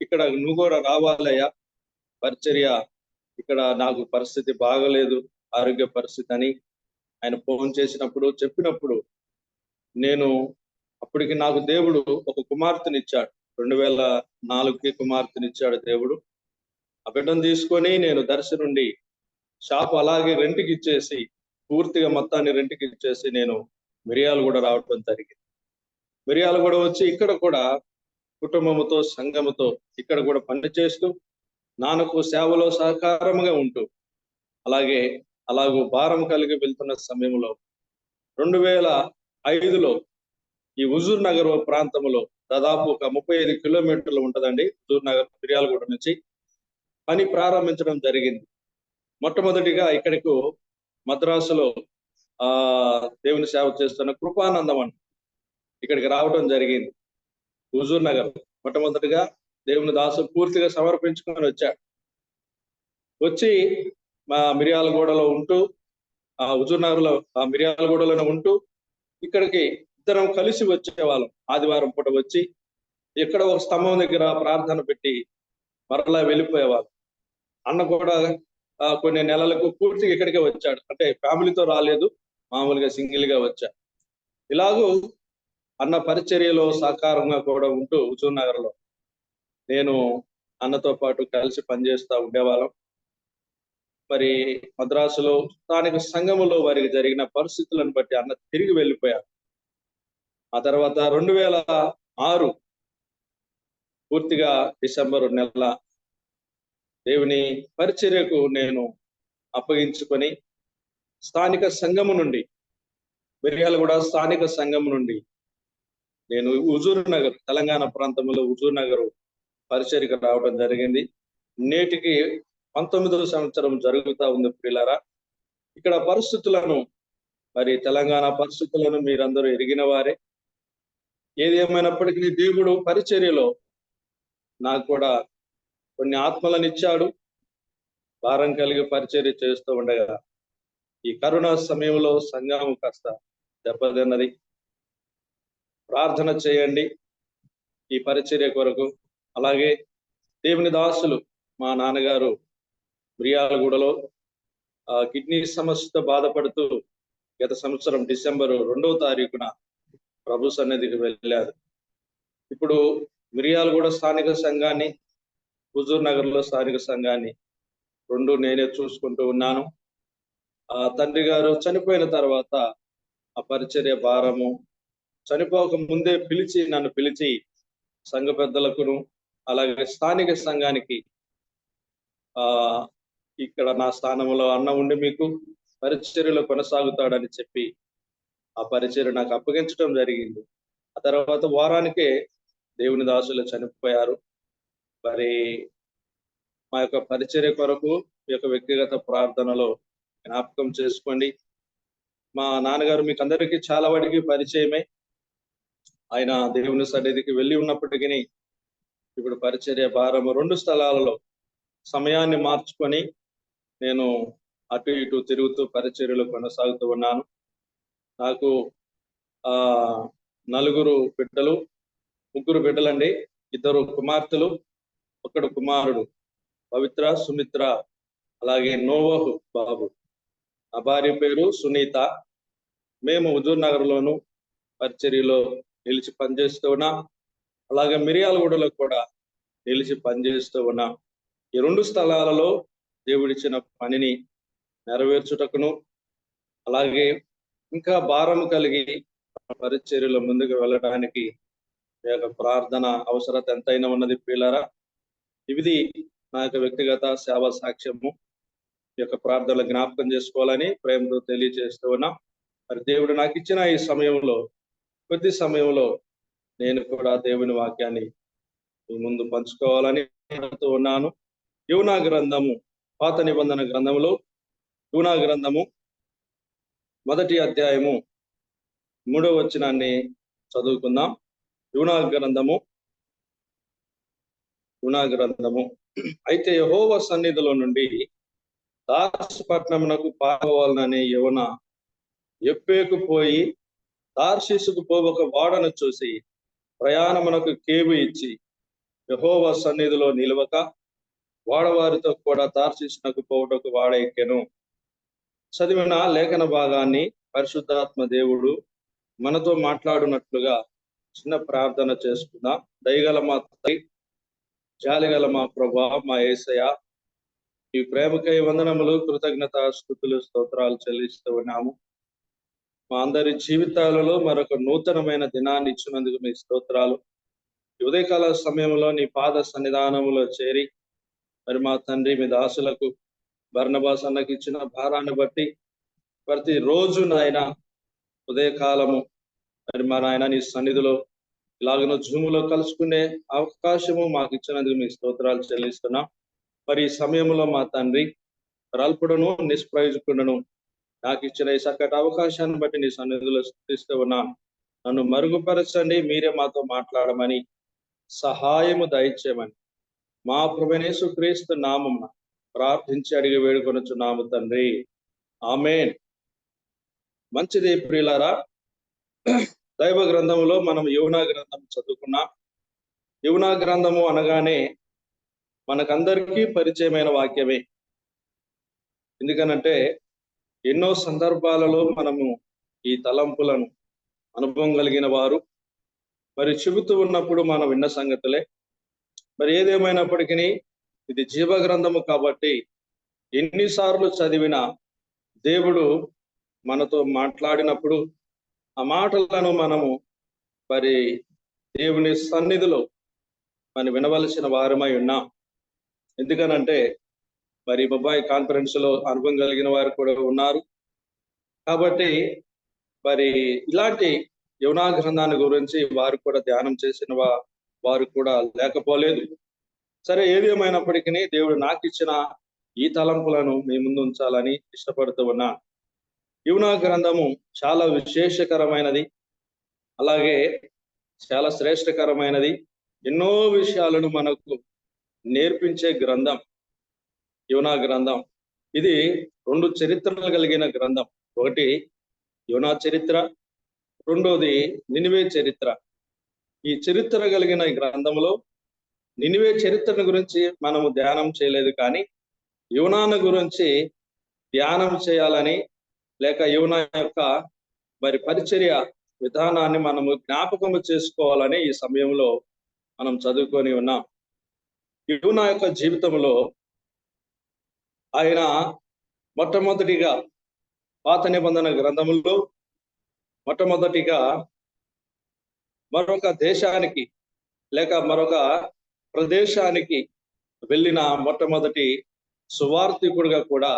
Speaker 4: ఇక్కడ నువ్వు కూడా రావాలయ్యా పరిచర్య, ఇక్కడ నాకు పరిస్థితి బాగలేదు ఆరోగ్య పరిస్థితి అని ఆయన ఫోన్ చేసినప్పుడు చెప్పినప్పుడు నేను అప్పటికి నాకు దేవుడు ఒక కుమార్తెనిచ్చాడు. 2004కి కుమార్తెనిచ్చాడు దేవుడు. ఆ బిడ్డను తీసుకొని నేను దర్శి నుండి షాప్ అలాగే రెంట్కి ఇచ్చేసి పూర్తిగా మొత్తాన్ని రెంట్కి ఇచ్చేసి నేను మిర్యాలగూడ రావడం జరిగింది. మిర్యాలగూడ వచ్చి ఇక్కడ కూడా కుటుంబముతో సంఘముతో ఇక్కడ కూడా పనిచేస్తూ నాన్నకు సేవలో సహకారంగా ఉంటూ అలాగూ భారం కలిగి వెళ్తున్న సమయంలో 2005లో ఈ హుజూర్ నగర్ ప్రాంతంలో దాదాపు ఒక 35 కిలోమీటర్లు ఉంటదండి హుజూర్ నగర్ మిర్యాలగూడ నుంచి పని ప్రారంభించడం జరిగింది. మొట్టమొదటిగా ఇక్కడికి మద్రాసులో దేవుని సేవ చేస్తున్న కృపానందం అని ఇక్కడికి రావడం జరిగింది. హుజూర్ నగర్ మొట్టమొదటిగా దేవుని దాసు పూర్తిగా సమర్పించుకొని వచ్చి మా మిర్యాలగూడలో ఉంటూ హుజూర్ నగర్లో మిర్యాలగూడలోనే ఉంటూ ఇక్కడికి ఇద్దరం కలిసి వచ్చేవాళ్ళం. ఆదివారం పూట వచ్చి ఇక్కడ ఒక స్తంభం దగ్గర ప్రార్థన పెట్టి మరలా వెళ్ళిపోయేవాళ్ళం. అన్న కూడా కొన్ని నెలలకు పూర్తిగా ఇక్కడికే వచ్చాడు, అంటే ఫ్యామిలీతో రాలేదు, మామూలుగా సింగిల్ గా వచ్చాడు. ఇలాగూ అన్న పరిచర్యలో సహకారంగా కూడా ఉంటూ హుజూర్ నగర్ లో నేను అన్నతో పాటు కలిసి పనిచేస్తూ ఉండేవాళ్ళం. మరి మద్రాసులో స్థానిక సంఘములో వారికి జరిగిన పరిస్థితులను బట్టి అన్న తిరిగి వెళ్ళిపోయారు. ఆ తర్వాత 2006 పూర్తిగా డిసెంబర్ నెల దేవుని పరిచర్యకు నేను అప్పగించుకొని స్థానిక సంఘము నుండి, మిర్యాలగూడ స్థానిక సంఘం నుండి నేను హుజూర్ నగర్, తెలంగాణ ప్రాంతంలో హుజూర్ నగర్ పరిచర్యకు రావడం జరిగింది. నేటికి 19వ సంవత్సరం జరుగుతూ ఉంది ప్రియులారా. ఇక్కడ పరిస్థితులను, మరి తెలంగాణ పరిస్థితులను మీరందరూ ఎరిగిన వారే. ఏది ఏమైనప్పటికీ దేవుడు పరిచర్యలో నాకు కూడా కొన్ని ఆత్మలను ఇచ్చాడు. భారం కలిగి పరిచర్య చేస్తూ ఉండగా ఈ కరోనా సమయంలో సంఘం కాస్త దెబ్బతిన్నది. ప్రార్థన చేయండి ఈ పరిచర్య కొరకు. అలాగే దేవుని దాసులు, మా నాన్నగారు మిర్యాలగూడలో కిడ్నీ సమస్యతో బాధపడుతూ గత సంవత్సరం డిసెంబర్ 2వ తారీఖున ప్రభు సన్నిధికి వెళ్ళారు. ఇప్పుడు మిర్యాలగూడ స్థానిక సంఘాన్ని, హుజూర్ నగర్ లో స్థానిక సంఘాన్ని రెండు నేనే చూసుకుంటూ ఉన్నాను. తండ్రి గారు చనిపోయిన తర్వాత ఆ పరిచర్య భారము, చనిపోక ముందే నన్ను పిలిచి సంఘ పెద్దలకును అలాగే స్థానిక సంఘానికి ఇక్కడ నా స్థానంలో అన్న ఉండి మీకు పరిచర్యలో కొనసాగుతాడని చెప్పి ఆ పరిచర్య నాకు అప్పగించడం జరిగింది. ఆ తర్వాత వారానికే దేవుని దాసులు చనిపోయారు. మరి మా యొక్క పరిచర్య కొరకు మీ యొక్క వ్యక్తిగత ప్రార్థనలో జ్ఞాపకం చేసుకోండి. మా నాన్నగారు మీకు అందరికీ చాలా వాటికి పరిచయమే. ఆయన దేవుని సన్నిధికి వెళ్ళి ఉన్నప్పటికీ ఇప్పుడు పరిచర్య భారము 2 స్థలాలలో సమయాన్ని మార్చుకొని నేను అటు ఇటు తిరుగుతూ పరిచర్యలో కొనసాగుతూ ఉన్నాను. నాకు 4 బిడ్డలు, 3 బిడ్డలండి. 2 కుమార్తెలు, 1 కుమారుడు, పవిత్ర, సుమిత్ర, అలాగే నోవహు బాబు. నా భార్య పేరు సునీత. మేము హుజూర్ నగర్ లోను పరిచర్యలో నిలిచి పనిచేస్తూ ఉన్నాం. అలాగే మిర్యాలగూడలో కూడా నిలిచి పనిచేస్తూ ఉన్నాం. ఈ 2 స్థలాలలో దేవుడిచ్చిన పనిని నెరవేర్చుటకును, అలాగే ఇంకా భారం కలిగి పరిచర్యలో ముందుకు వెళ్ళడానికి మీ యొక్క ప్రార్థన అవసరత ఎంతైనా ఉన్నది ప్రియులారా. ఇది నా యొక్క వ్యక్తిగత సేవా సాక్ష్యము. ఈ యొక్క ప్రార్థనలు జ్ఞాపకం చేసుకోవాలని ప్రేమతో తెలియజేస్తూ ఉన్నాం. మరి దేవుడు నాకు ఇచ్చిన ఈ సమయంలో, కొద్ది సమయంలో నేను కూడా దేవుని వాక్యాన్ని మీ ముందు పంచుకోవాలని ఉన్నాను. యోనా గ్రంథము, పాత నిబంధన గ్రంథములో యోనా గ్రంథము 1వ అధ్యాయము 3వ వచనాన్ని చదువుకుందాం. యోనా గ్రంథము. అయితే యెహోవా సన్నిధిలో నుండి తార్సు పట్టణమునకు పారిపోవాలనే యోనా యొప్పేకు పోయి తార్షీసుకు పోవక ఓడను చూసి ప్రయాణమునకు కేబు ఇచ్చి యెహోవా సన్నిధిలో నిలవక వాడవారితో కూడా తార్షీసునకు పోవుటకు వాడ ఎక్కెను. చదివిన లేఖన భాగాన్ని పరిశుద్ధాత్మ దేవుడు మనతో మాట్లాడునట్లుగా చిన్న ప్రార్థన చేసుకుందాం. దయగల మా తండ్రి, జాలిగల మా ప్రభువా, మా యేసయ్య, ఈ ప్రేమకై వందనములు, కృతజ్ఞత, స్తుతులు, స్తోత్రాలు చెల్లిస్తూ ఉన్నాము. మా అందరి జీవితాలలో మరొక నూతనమైన దినాన్ని ఇచ్చినందుకు మీ స్తోత్రాలు. ఉదయకాల సమయంలో నీ పాద సన్నిధానములో చేరి మరి మా తండ్రి, మీ దాసులకు బర్నబాస్ అన్నకి ఇచ్చిన భారాన్ని బట్టి ప్రతి రోజు నాయన ఉదయకాలము మరి మా నాయన నీ సన్నిధిలో ఇలాగనో జూములో కలుసుకునే అవకాశము మాకు ఇచ్చినందుకు మీ స్తోత్రాలు చెల్లిస్తున్నాం. మరి ఈ సమయంలో మా తండ్రి, అల్పుడను నిష్ప్రయోజకుడను నాకు ఇచ్చిన ఈ చక్కటి అవకాశాన్ని బట్టి నీ సన్నిధిలో స్తుతిస్తూ ఉన్నాను. నన్ను మరుగుపరచండి, మీరే మాతో మాట్లాడమని, సహాయము దయచేయమని మా ప్రభువైన యేసుక్రీస్తు నామమున ప్రార్థించి అడిగి వేడుకొనుచున్నాము తండ్రి, ఆమేన్. మంచిది ప్రియులారా, దైవ గ్రంథములో మనం యోనా గ్రంథం చదువుకున్నాం. యోనా గ్రంథము అనగానే మనకందరికీ పరిచయమైన వాక్యమే. ఎందుకనంటే ఎన్నో సందర్భాలలో మనము ఈ తలంపులను అనుభవం కలిగిన వారు మరి చెబుతూ ఉన్నప్పుడు మనం విన్న సంగతులే. మరి ఏదేమైనప్పటికీ ఇది జీవ గ్రంథము కాబట్టి ఎన్నిసార్లు చదివినా దేవుడు మనతో మాట్లాడినప్పుడు ఆ మాటలను మనము మరి దేవుని సన్నిధిలో మనం వినవలసిన వారమై ఉన్నాం. ఎందుకనంటే మరి బొబ్బాయి కాన్ఫరెన్స్ లో అనుభవం కలిగిన వారు కూడా ఉన్నారు. కాబట్టి మరి ఇలాంటి యోనా గ్రంథాన్ని గురించి వారు కూడా ధ్యానం చేసిన వారు కూడా లేకపోలేదు. సరే, ఏది ఏమైనప్పటికీ దేవుడు నాకు ఇచ్చిన ఈ తలంపులను మీ ముందు ఉంచాలని ఇష్టపడుతూ ఉన్నా. యోనా గ్రంథము చాలా విశేషకరమైనది, అలాగే చాలా శ్రేష్టకరమైనది. ఎన్నో విషయాలను మనకు నేర్పించే గ్రంథం యోనా గ్రంథం. ఇది 2 చరిత్రలు కలిగిన గ్రంథం. ఒకటి యోనా చరిత్ర, రెండోది నినివే చరిత్ర. ఈ చరిత్ర కలిగిన ఈ గ్రంథంలో నినివే చరిత్రను గురించి మనము ధ్యానం చేయలేదు, కానీ యోనాను గురించి ధ్యానం చేయాలని, లేక యోనా యొక్క మరి పరిచర్య విధానాన్ని మనము జ్ఞాపకము చేసుకోవాలని ఈ సమయంలో మనం చదువుకొని ఉన్నాం. యోనా యొక్క జీవితంలో ఆయన మొట్టమొదటిగా పాత నిబంధన గ్రంథములో మొట్టమొదటిగా మరొక దేశానికి లేక మరొక ప్రదేశానికి వెళ్ళిన మొట్టమొదటి సువార్థికుడిగా కూడా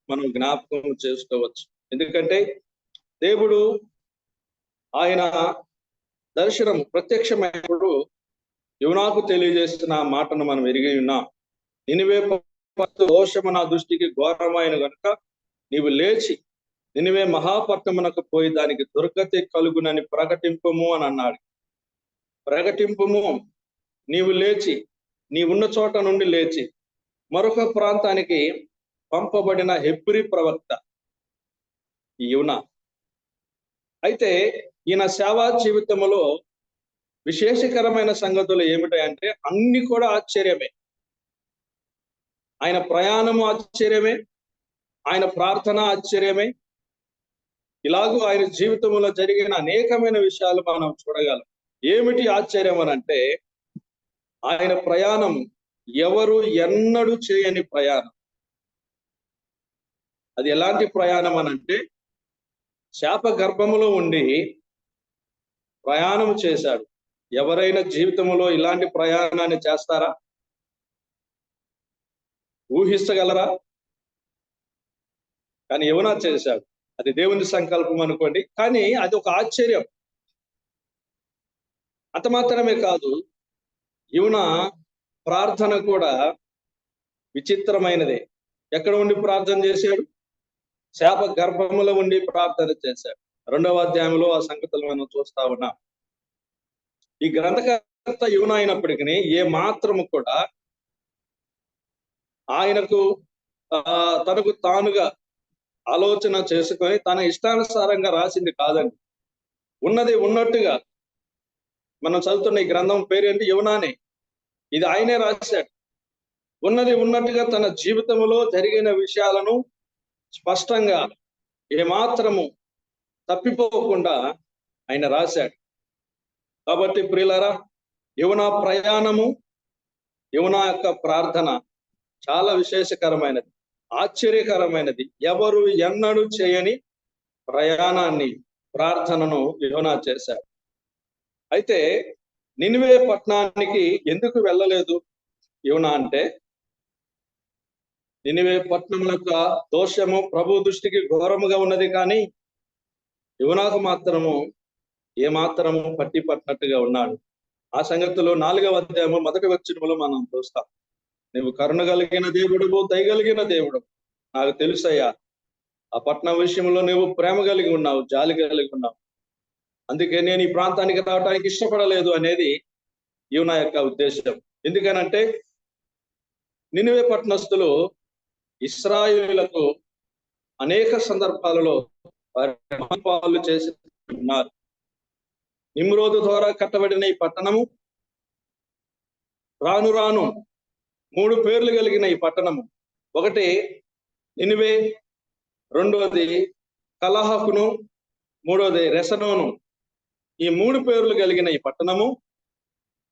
Speaker 4: మనం జ్ఞాపకం చేసుకోవచ్చు. ఎందుకంటే దేవుడు ఆయన దర్శనం ప్రత్యక్షమైనప్పుడు యోనాకు తెలియజేస్తున్న మాటను మనం ఎరిగి ఉన్నాం. నినివే దోషము నా దృష్టికి ఘోరమైన గనుక నీవు లేచి నినివే మహాపట్టణమునకు పోయి దానికి దుర్గతి కలుగునని ప్రకటింపము అని అన్నాడు. ప్రకటింపము, నీవు లేచి నీ ఉన్న చోట నుండి లేచి మరొక ప్రాంతానికి పంపబడిన హెబ్రీ ప్రవక్త యోనా. అయితే ఈయన సేవా జీవితంలో విశేషకరమైన సంగతులు ఏమిటంటే అన్ని కూడా ఆశ్చర్యమే. ఆయన ప్రయాణము ఆశ్చర్యమే, ఆయన ప్రార్థన ఆశ్చర్యమే. ఇలాగూ ఆయన జీవితంలో జరిగిన అనేకమైన విషయాలు మనం చూడగలం. ఏమిటి ఆశ్చర్యం అని అంటే, ఆయన ప్రయాణం ఎవరు ఎన్నడూ చేయని ప్రయాణం. అది ఎలాంటి ప్రయాణం అని అంటే, శాప గర్భములో ఉండి ప్రయాణం చేశాడు. ఎవరైనా జీవితంలో ఇలాంటి ప్రయాణాన్ని చేస్తారా? ఊహించగలరా? కానీ యోనా చేశాడు. అది దేవుని సంకల్పం అనుకోండి, కానీ అది ఒక ఆశ్చర్యం. అంత మాత్రమే కాదు, యోనా ప్రార్థన కూడా విచిత్రమైనదే. ఎక్కడ ఉండి ప్రార్థన చేశాడు? శాప గర్భములో ఉండి ప్రార్థన చేశాడు. 2వ అధ్యాయంలో ఆ సంగతులు మనం చూస్తా ఉన్నాం. ఈ గ్రంథకర్త యోనా అయినప్పటికీ ఏ మాత్రము కూడా ఆయనకు తనకు తానుగా ఆలోచన చేసుకొని తన ఇష్టానుసారంగా రాసింది కాదండి. ఉన్నది ఉన్నట్టుగా మనం చదువుతున్న ఈ గ్రంథం పేరేంటి? యోనానే. ఇది ఆయనే రాశాడు. ఉన్నది ఉన్నట్టుగా తన జీవితంలో జరిగిన విషయాలను స్పష్టంగా ఏమాత్రము తప్పిపోకుండా ఆయన రాశాడు. కాబట్టి ప్రియులారా, యోనా ప్రయాణము, యోనా యొక్క ప్రార్థన చాలా విశేషకరమైనది, ఆశ్చర్యకరమైనది. ఎవరు ఎన్నడూ చేయని ప్రయాణాన్ని, ప్రార్థనను యోనా చేశాడు. అయితే నినివే పట్టణానికి ఎందుకు వెళ్ళలేదు యోనా అంటే, నినివే పట్టణం యొక్క దోషము ప్రభు దృష్టికి ఘోరముగా ఉన్నది, కానీ యోనాకు మాత్రము ఏమాత్రము పట్టి పట్టినట్టుగా ఉన్నాడు. ఆ సంగతిలో 4వ అధ్యాయము 1వ వచనములో మనం చూస్తాం. నువ్వు కరుణ కలిగిన దేవుడు, దయగలిగిన దేవుడు, నాకు తెలుసయ్యా. ఆ పట్టణం విషయంలో నువ్వు ప్రేమ కలిగి ఉన్నావు, జాలి కలిగి ఉన్నావు. అందుకే నేను ఈ ప్రాంతానికి రావడానికి ఇష్టపడలేదు అనేది యోనా యొక్క ఉద్దేశం. ఎందుకనంటే నినివే పట్టణస్థులు ఇశ్రాయేలులకు అనేక సందర్భాలలో పాలు చేసి ఉన్నారు. నిమ్రోదు ద్వారా కట్టబడిన ఈ పట్టణము రాను రాను 3 పేర్లు కలిగిన ఈ పట్టణము. ఒకటి నినివే, రెండోది కలహకును, మూడోది రెసనోను. ఈ 3 పేర్లు కలిగిన ఈ పట్టణము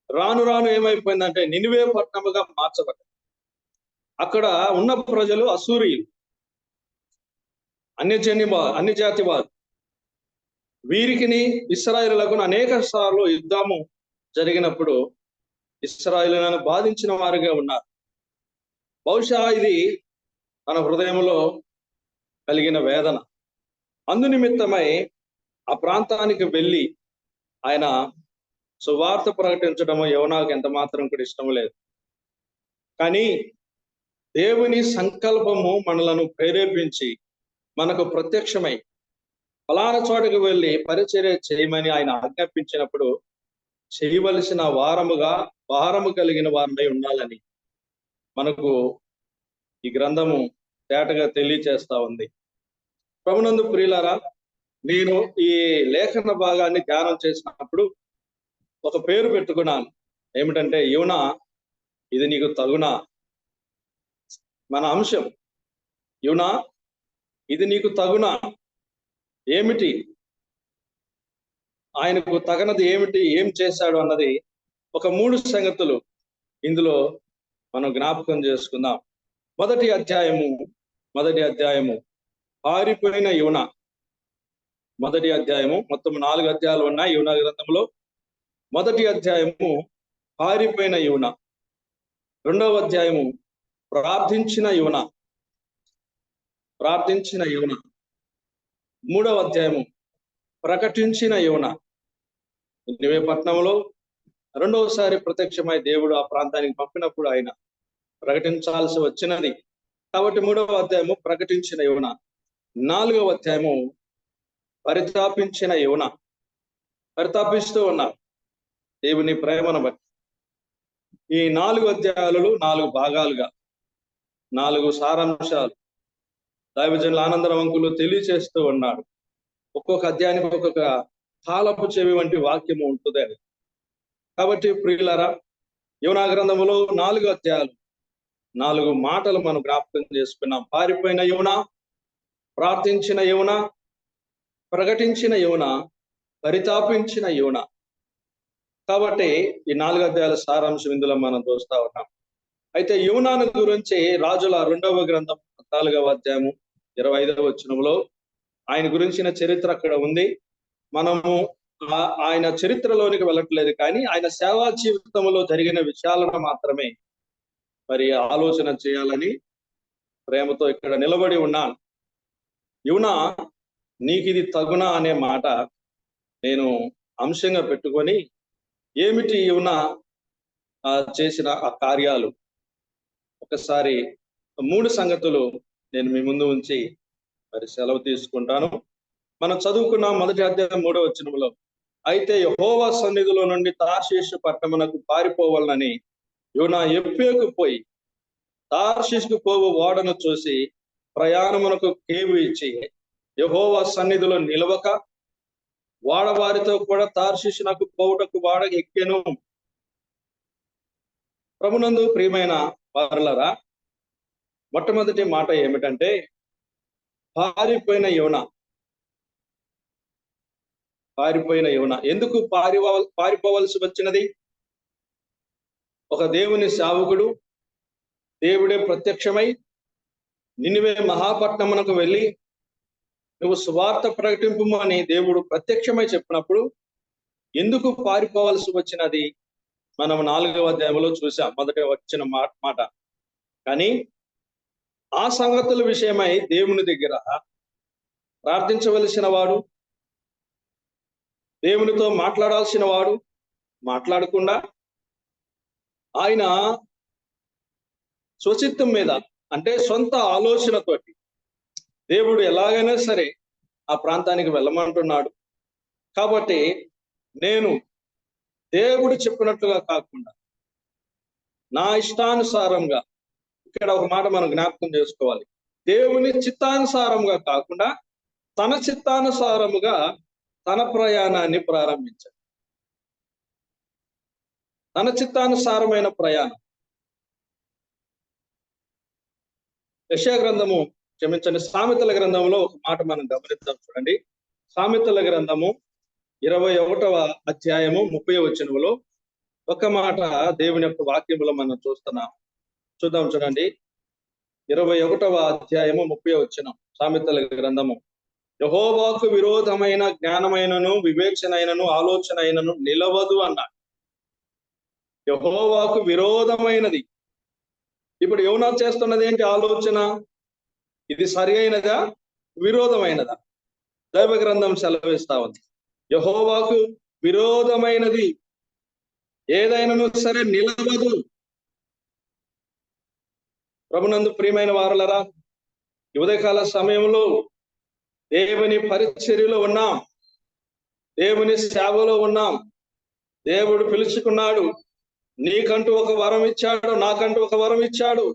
Speaker 4: రాను రాను ఏమైపోయిందంటే నినివే పట్టణముగా మార్చబడింది. అక్కడ ఉన్న ప్రజలు అసూరియులు, అన్ని జాతి వారు. వీరికిని ఇశ్రాయేలులకు అనేక సార్లు యుద్ధము జరిగినప్పుడు ఇశ్రాయేలులను బాధించిన వారుగా ఉన్నారు. బహుశా ఇది మన హృదయంలో కలిగిన వేదన. అందు నిమిత్తమై ఆ ప్రాంతానికి వెళ్ళి ఆయన సువార్త ప్రకటించడము యోనాకు ఎంత మాత్రం కూడా ఇష్టం లేదు. కానీ దేవుని సంకల్పము మనలను ప్రేరేపించి మనకు ప్రత్యక్షమై ఫలానా చోటుకు వెళ్ళి పరిచర్య చేయమని ఆయన ఆజ్ఞాపించినప్పుడు చేయవలసిన భారము కలిగిన వారిపై ఉండాలని మనకు ఈ గ్రంథము తేటగా తెలియచేస్తా ఉంది. ప్రభునందు ప్రియులారా, నేను ఈ లేఖన భాగాన్ని ధ్యానం చేసినప్పుడు ఒక పేరు పెట్టుకున్నాను. ఏమిటంటే, యోనా, ఇది నీకు తగునా? మన అంశం యోనా, ఇది నీకు తగునా? ఏమిటి ఆయనకు తగనది ఏమిటి, ఏం చేశాడు అన్నది ఒక 3 సంగతులు ఇందులో మనం జ్ఞాపకం చేసుకుందాం. మొదటి అధ్యాయము పారిపోయిన యోనా. మొదటి అధ్యాయము, మొత్తం 4 అధ్యాయాలు ఉన్నాయి యోనా గ్రంథంలో. మొదటి అధ్యాయము పారిపోయిన యోనా. రెండవ అధ్యాయము ప్రార్థించిన యోనా. మూడవ అధ్యాయము ప్రకటించిన యోనా. నినివే పట్టణంలో రెండవసారి ప్రత్యక్షమై దేవుడు ఆ ప్రాంతానికి పంపినప్పుడు ఆయన ప్రకటించాల్సి వచ్చినది కాబట్టి మూడవ అధ్యాయము ప్రకటించిన యోనా. 4వ అధ్యాయము పరితాపించిన యోనా. పరితాపిస్తూ ఉన్నారు దేవుని ప్రేమను బట్టి. ఈ 4 అధ్యాయాలలో 4 భాగాలుగా 4 సారాంశాలు దైవజనుల ఆనందరవంకులు తెలియచేస్తూ ఉన్నాడు. ఒక్కొక్క అధ్యాయానికి ఒక్కొక్క తాళపు చెవి వంటి వాక్యము ఉంటుంది అని. కాబట్టి ప్రియులారా, యోనా గ్రంథములో 4 అధ్యాయాలు 4 మాటలు మనం జ్ఞాపకం చేసుకున్నాం. పారిపోయిన యోనా, ప్రార్థించిన యోనా, ప్రకటించిన యోనా, పరితాపించిన యోనా. కాబట్టి ఈ 4 అధ్యాయాల సారాంశం ఇందులో మనం చూస్తా ఉన్నాం. అయితే యోనాను గురించి రాజుల 2వ గ్రంథం 4వ అధ్యాయము 25వ వచనంలో ఆయన గురించిన చరిత్ర అక్కడ ఉంది. మనము ఆయన చరిత్రలోనికి వెళ్ళట్లేదు, కానీ ఆయన సేవా జీవితంలో జరిగిన విషయాలను మాత్రమే మరి ఆలోచన చేయాలని ప్రేమతో ఇక్కడ నిలబడి ఉన్నాను. యోనా, నీకు ఇది తగునా అనే మాట నేను అంశంగా పెట్టుకొని, ఏమిటి యోనా చేసిన ఆ కార్యాలు, ఒకసారి 3 సంగతులు నేను మీ ముందు ఉంచి మరి సెలవు తీసుకుంటాను. మనం చదువుకున్నాం మొదటి అధ్యాయం 3వ వచనంలో, అయితే యెహోవా సన్నిధిలో నుండి తార్షీషు పట్టణమునకు పారిపోవాలని యోనా యొప్పేకు పోయి తార్షీషుకు పోవు ఓడను చూసి ప్రయాణమునకు కేవు ఇచ్చి యెహోవా సన్నిధిలో నిలవక వాడవారితో కూడా తార్షీషునకు పోవుటకు వాడ ఎక్కెను. ప్రభునందు ప్రియమైన వారలారా, మొట్టమొదటి మాట ఏమిటంటే, పారిపోయిన యోనా. ఎందుకు పారిపోవలసి వచ్చినది? ఒక దేవుని సేవకుడు, దేవుడే ప్రత్యక్షమై నినివే మహాపట్నమునకు వెళ్ళి నువ్వు సువార్త ప్రకటింపు అని దేవుడు ప్రత్యక్షమై చెప్పినప్పుడు ఎందుకు పారిపోవలసి వచ్చినది మనం 4వ అధ్యాయంలో చూసాం, మొదట వచ్చిన మాట. కానీ ఆ సంగతుల విషయమై దేవుని దగ్గర ప్రార్థించవలసిన వాడు, దేవునితో మాట్లాడాల్సిన వాడు మాట్లాడకుండా ఆయన స్వచిత్తం మీద, అంటే సొంత ఆలోచనతోటి దేవుడు ఎలాగైనా సరే ఆ ప్రాంతానికి వెళ్ళమంటున్నాడు కాబట్టి నేను దేవుడు చెప్పినట్లుగా కాకుండా నా ఇష్టానుసారంగా, ఇక్కడ ఒక మాట మనం జ్ఞాపకం చేసుకోవాలి, దేవుని చిత్తానుసారంగా కాకుండా తన చిత్తానుసారముగా తన ప్రయాణాన్ని ప్రారంభించాడు. తన చిత్తానుసారమైన ప్రయాణం. యెషయా గ్రంథము, క్షమించండి, సామెతల గ్రంథంలో ఒక మాట మనం గమనిద్దాం. చూడండి, సామెతల గ్రంథము 21వ అధ్యాయము 30వ వచనములో ఒక మాట దేవుని యొక్క వాక్యములో మనం చూద్దాం. చూడండి, 21వ అధ్యాయము 30వ వచనం, సామెతల గ్రంథము. యెహోవాకు విరోధమైన జ్ఞానమైనను వివేచనైనను ఆలోచన అయినను నిలవదు అన్నాడు. యెహోవాకు విరోధమైనది. ఇప్పుడు యోనా చేస్తున్నది ఏంటి ఆలోచన? ఇది సరి అయినదా, విరోధమైనదా? దైవ గ్రంథం సెలవిస్తా ఉంది, యెహోవాకు విరోధమైనది ఏదైనాను సరే నిలవదు. ప్రభునందు ప్రియమైన వారలరా, ఈ ఉదయకాల సమయంలో దేవుని పరిచర్యలో ఉన్నాం, దేవుని సేవలో ఉన్నాం. దేవుడు పిలుచుకున్నాడు. నీకంటూ ఒక వరం ఇచ్చాడు, నాకంటూ ఒక వరం ఇచ్చాడు.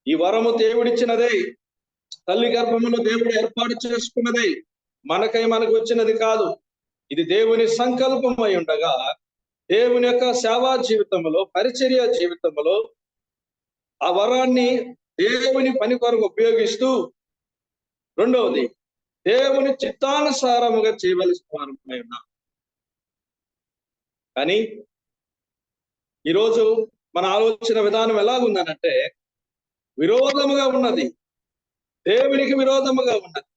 Speaker 4: ఈ వరము దేవుడిచ్చినదే, తల్లి గర్భములో దేవుడు ఏర్పాటు చేసుకున్నదే, మనకు వచ్చినది కాదు. ఇది దేవుని సంకల్పం అయి ఉండగా, దేవుని యొక్క సేవా జీవితంలో, పరిచర్య జీవితంలో ఆ వరాన్ని దేవుని పని కొరకు ఉపయోగిస్తూ, రెండవది దేవుని చిత్తానుసారముగా చేయవలసిన వారమై ఉన్నాం. కానీ ఈరోజు మన ఆలోచన విధానం ఎలాగుందనంటే విరోధముగా ఉన్నది, దేవునికి విరోధముగా ఉన్నది.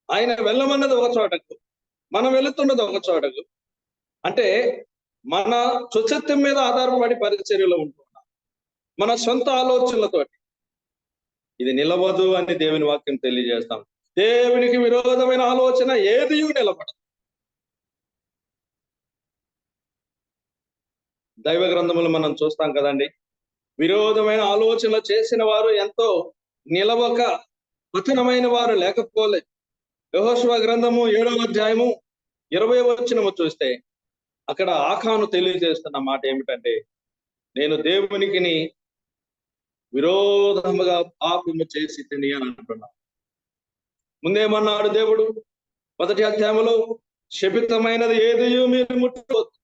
Speaker 4: ఆయన వెళ్ళమన్నది ఒక చోటకు, మనం వెళుతున్నది ఒక చోటకు. అంటే మన స్వచ్ఛత్వం మీద ఆధారపడి పరిచర్యలో ఉంటున్నాం, మన సొంత ఆలోచనలతోటి. ఇది నిలవదు అని దేవుని వాక్యం తెలియజేస్తాం. దేవునికి విరోధమైన ఆలోచన ఏది నిలబడదు. దైవ గ్రంథములు మనం చూస్తాం కదండి, విరోధమైన ఆలోచనలు చేసిన వారు ఎంతో నిలవక పతనమైన వారు లేకపోలేదు. యెహోషువ గ్రంథము 7వ అధ్యాయము 20వ వచనము చూస్తే అక్కడ ఆకాను తెలియజేస్తున్న మాట ఏమిటంటే, నేను దేవునికి విరోధముగా పాపము చేసి తిని అని అంటున్నాను. ముందేమన్నాడు దేవుడు? 1వ అధ్యాయంలో శపితమైనది ఏది మీరు ముట్టుకోవద్దు,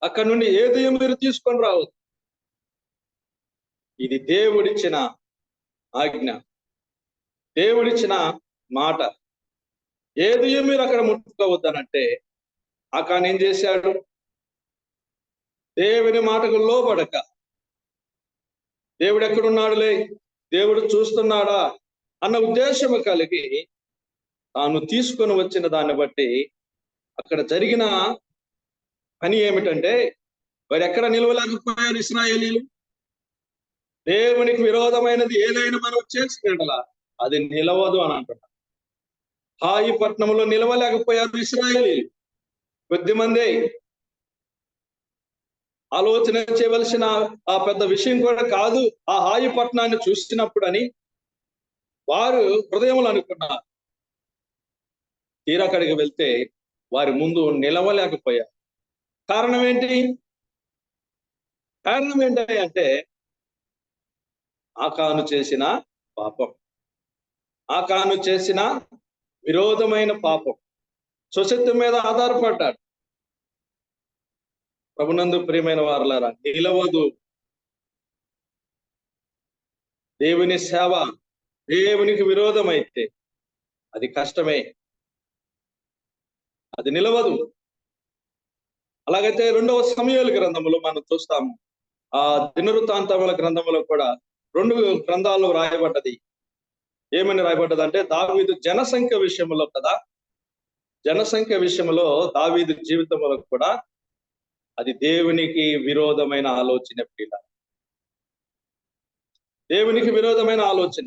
Speaker 4: అక్కడి నుండి ఏది మీరు తీసుకొని రావద్దు. ఇది దేవుడిచ్చిన ఆజ్ఞ, దేవుడిచ్చిన మాట. ఏది మీరు అక్కడ ముట్టుకోవద్దనంటే ఆకాన్ ఏం చేశాడు? దేవుని మాటకు లోబడక, దేవుడు ఎక్కడున్నాడులే, దేవుడు చూస్తున్నాడా అన్న ఉద్దేశము కలిగి తాను తీసుకొని వచ్చిన దాన్ని బట్టి అక్కడ జరిగిన పని ఏమిటంటే, వారు ఎక్కడ నిలవలేకపోయారు ఇశ్రాయేలీలు. దేవునికి విరోధమైనది ఏదైనా మనం చేసినట్లా అది నిలవదు అని అంటున్నారు. హాయి పట్టణంలో నిలవలేకపోయారు ఇశ్రాయేలీలు. కొద్దిమంది ఆలోచన చేయవలసిన ఆ పెద్ద విషయం కూడా కాదు ఆ హాయి పట్టణాన్ని చూసినప్పుడు అని వారు హృదయంలో అనుకున్నారు. తీరక్కడికి వెళ్తే వారి ముందు నిలవలేకపోయారు. కారణం ఏంటి? కారణం ఏంటి అంటే ఆకాను చేసిన పాపం, ఆకాను చేసిన విరోధమైన పాపం. స్వశక్తి మీద ఆధారపడ్డాడు. ప్రభునందు ప్రియమైన వారలారా, నిలవదు. దేవుని సేవ దేవునికి విరోధమైతే అది కష్టమే, అది నిలవదు. అలాగైతే 2వ సమూయేలు గ్రంథములో మనం చూస్తాము. ఆ దినవృత్తాంతముల గ్రంథములో కూడా 2 గ్రంథాలు రాయబడ్డది. ఏమని రాయబడ్డది అంటే, దావీదు జనసంఖ్య విషయంలో కదా, జనసంఖ్య విషయంలో దావీదు జీవితంలో కూడా అది దేవునికి విరోధమైన ఆలోచన. ప్రియుల, దేవునికి విరోధమైన ఆలోచన.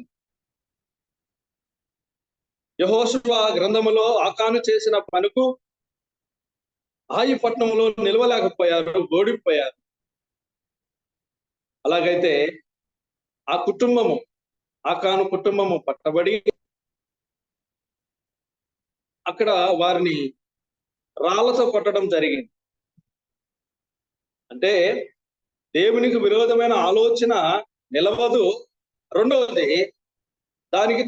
Speaker 4: యెహోషువ గ్రంథములో ఆకాను చేసిన పనుకు హాయి పట్టణంలో నిలవలేకపోయారు, ఓడిపోయారు. అలాగైతే ఆ కుటుంబము, ఆకాను కుటుంబము పట్టబడి అక్కడ వారిని రాళ్లతో కొట్టడం జరిగింది. అంటే దేవునికి విరోధమైన ఆలోచన నిలవదు. రెండవది దానికి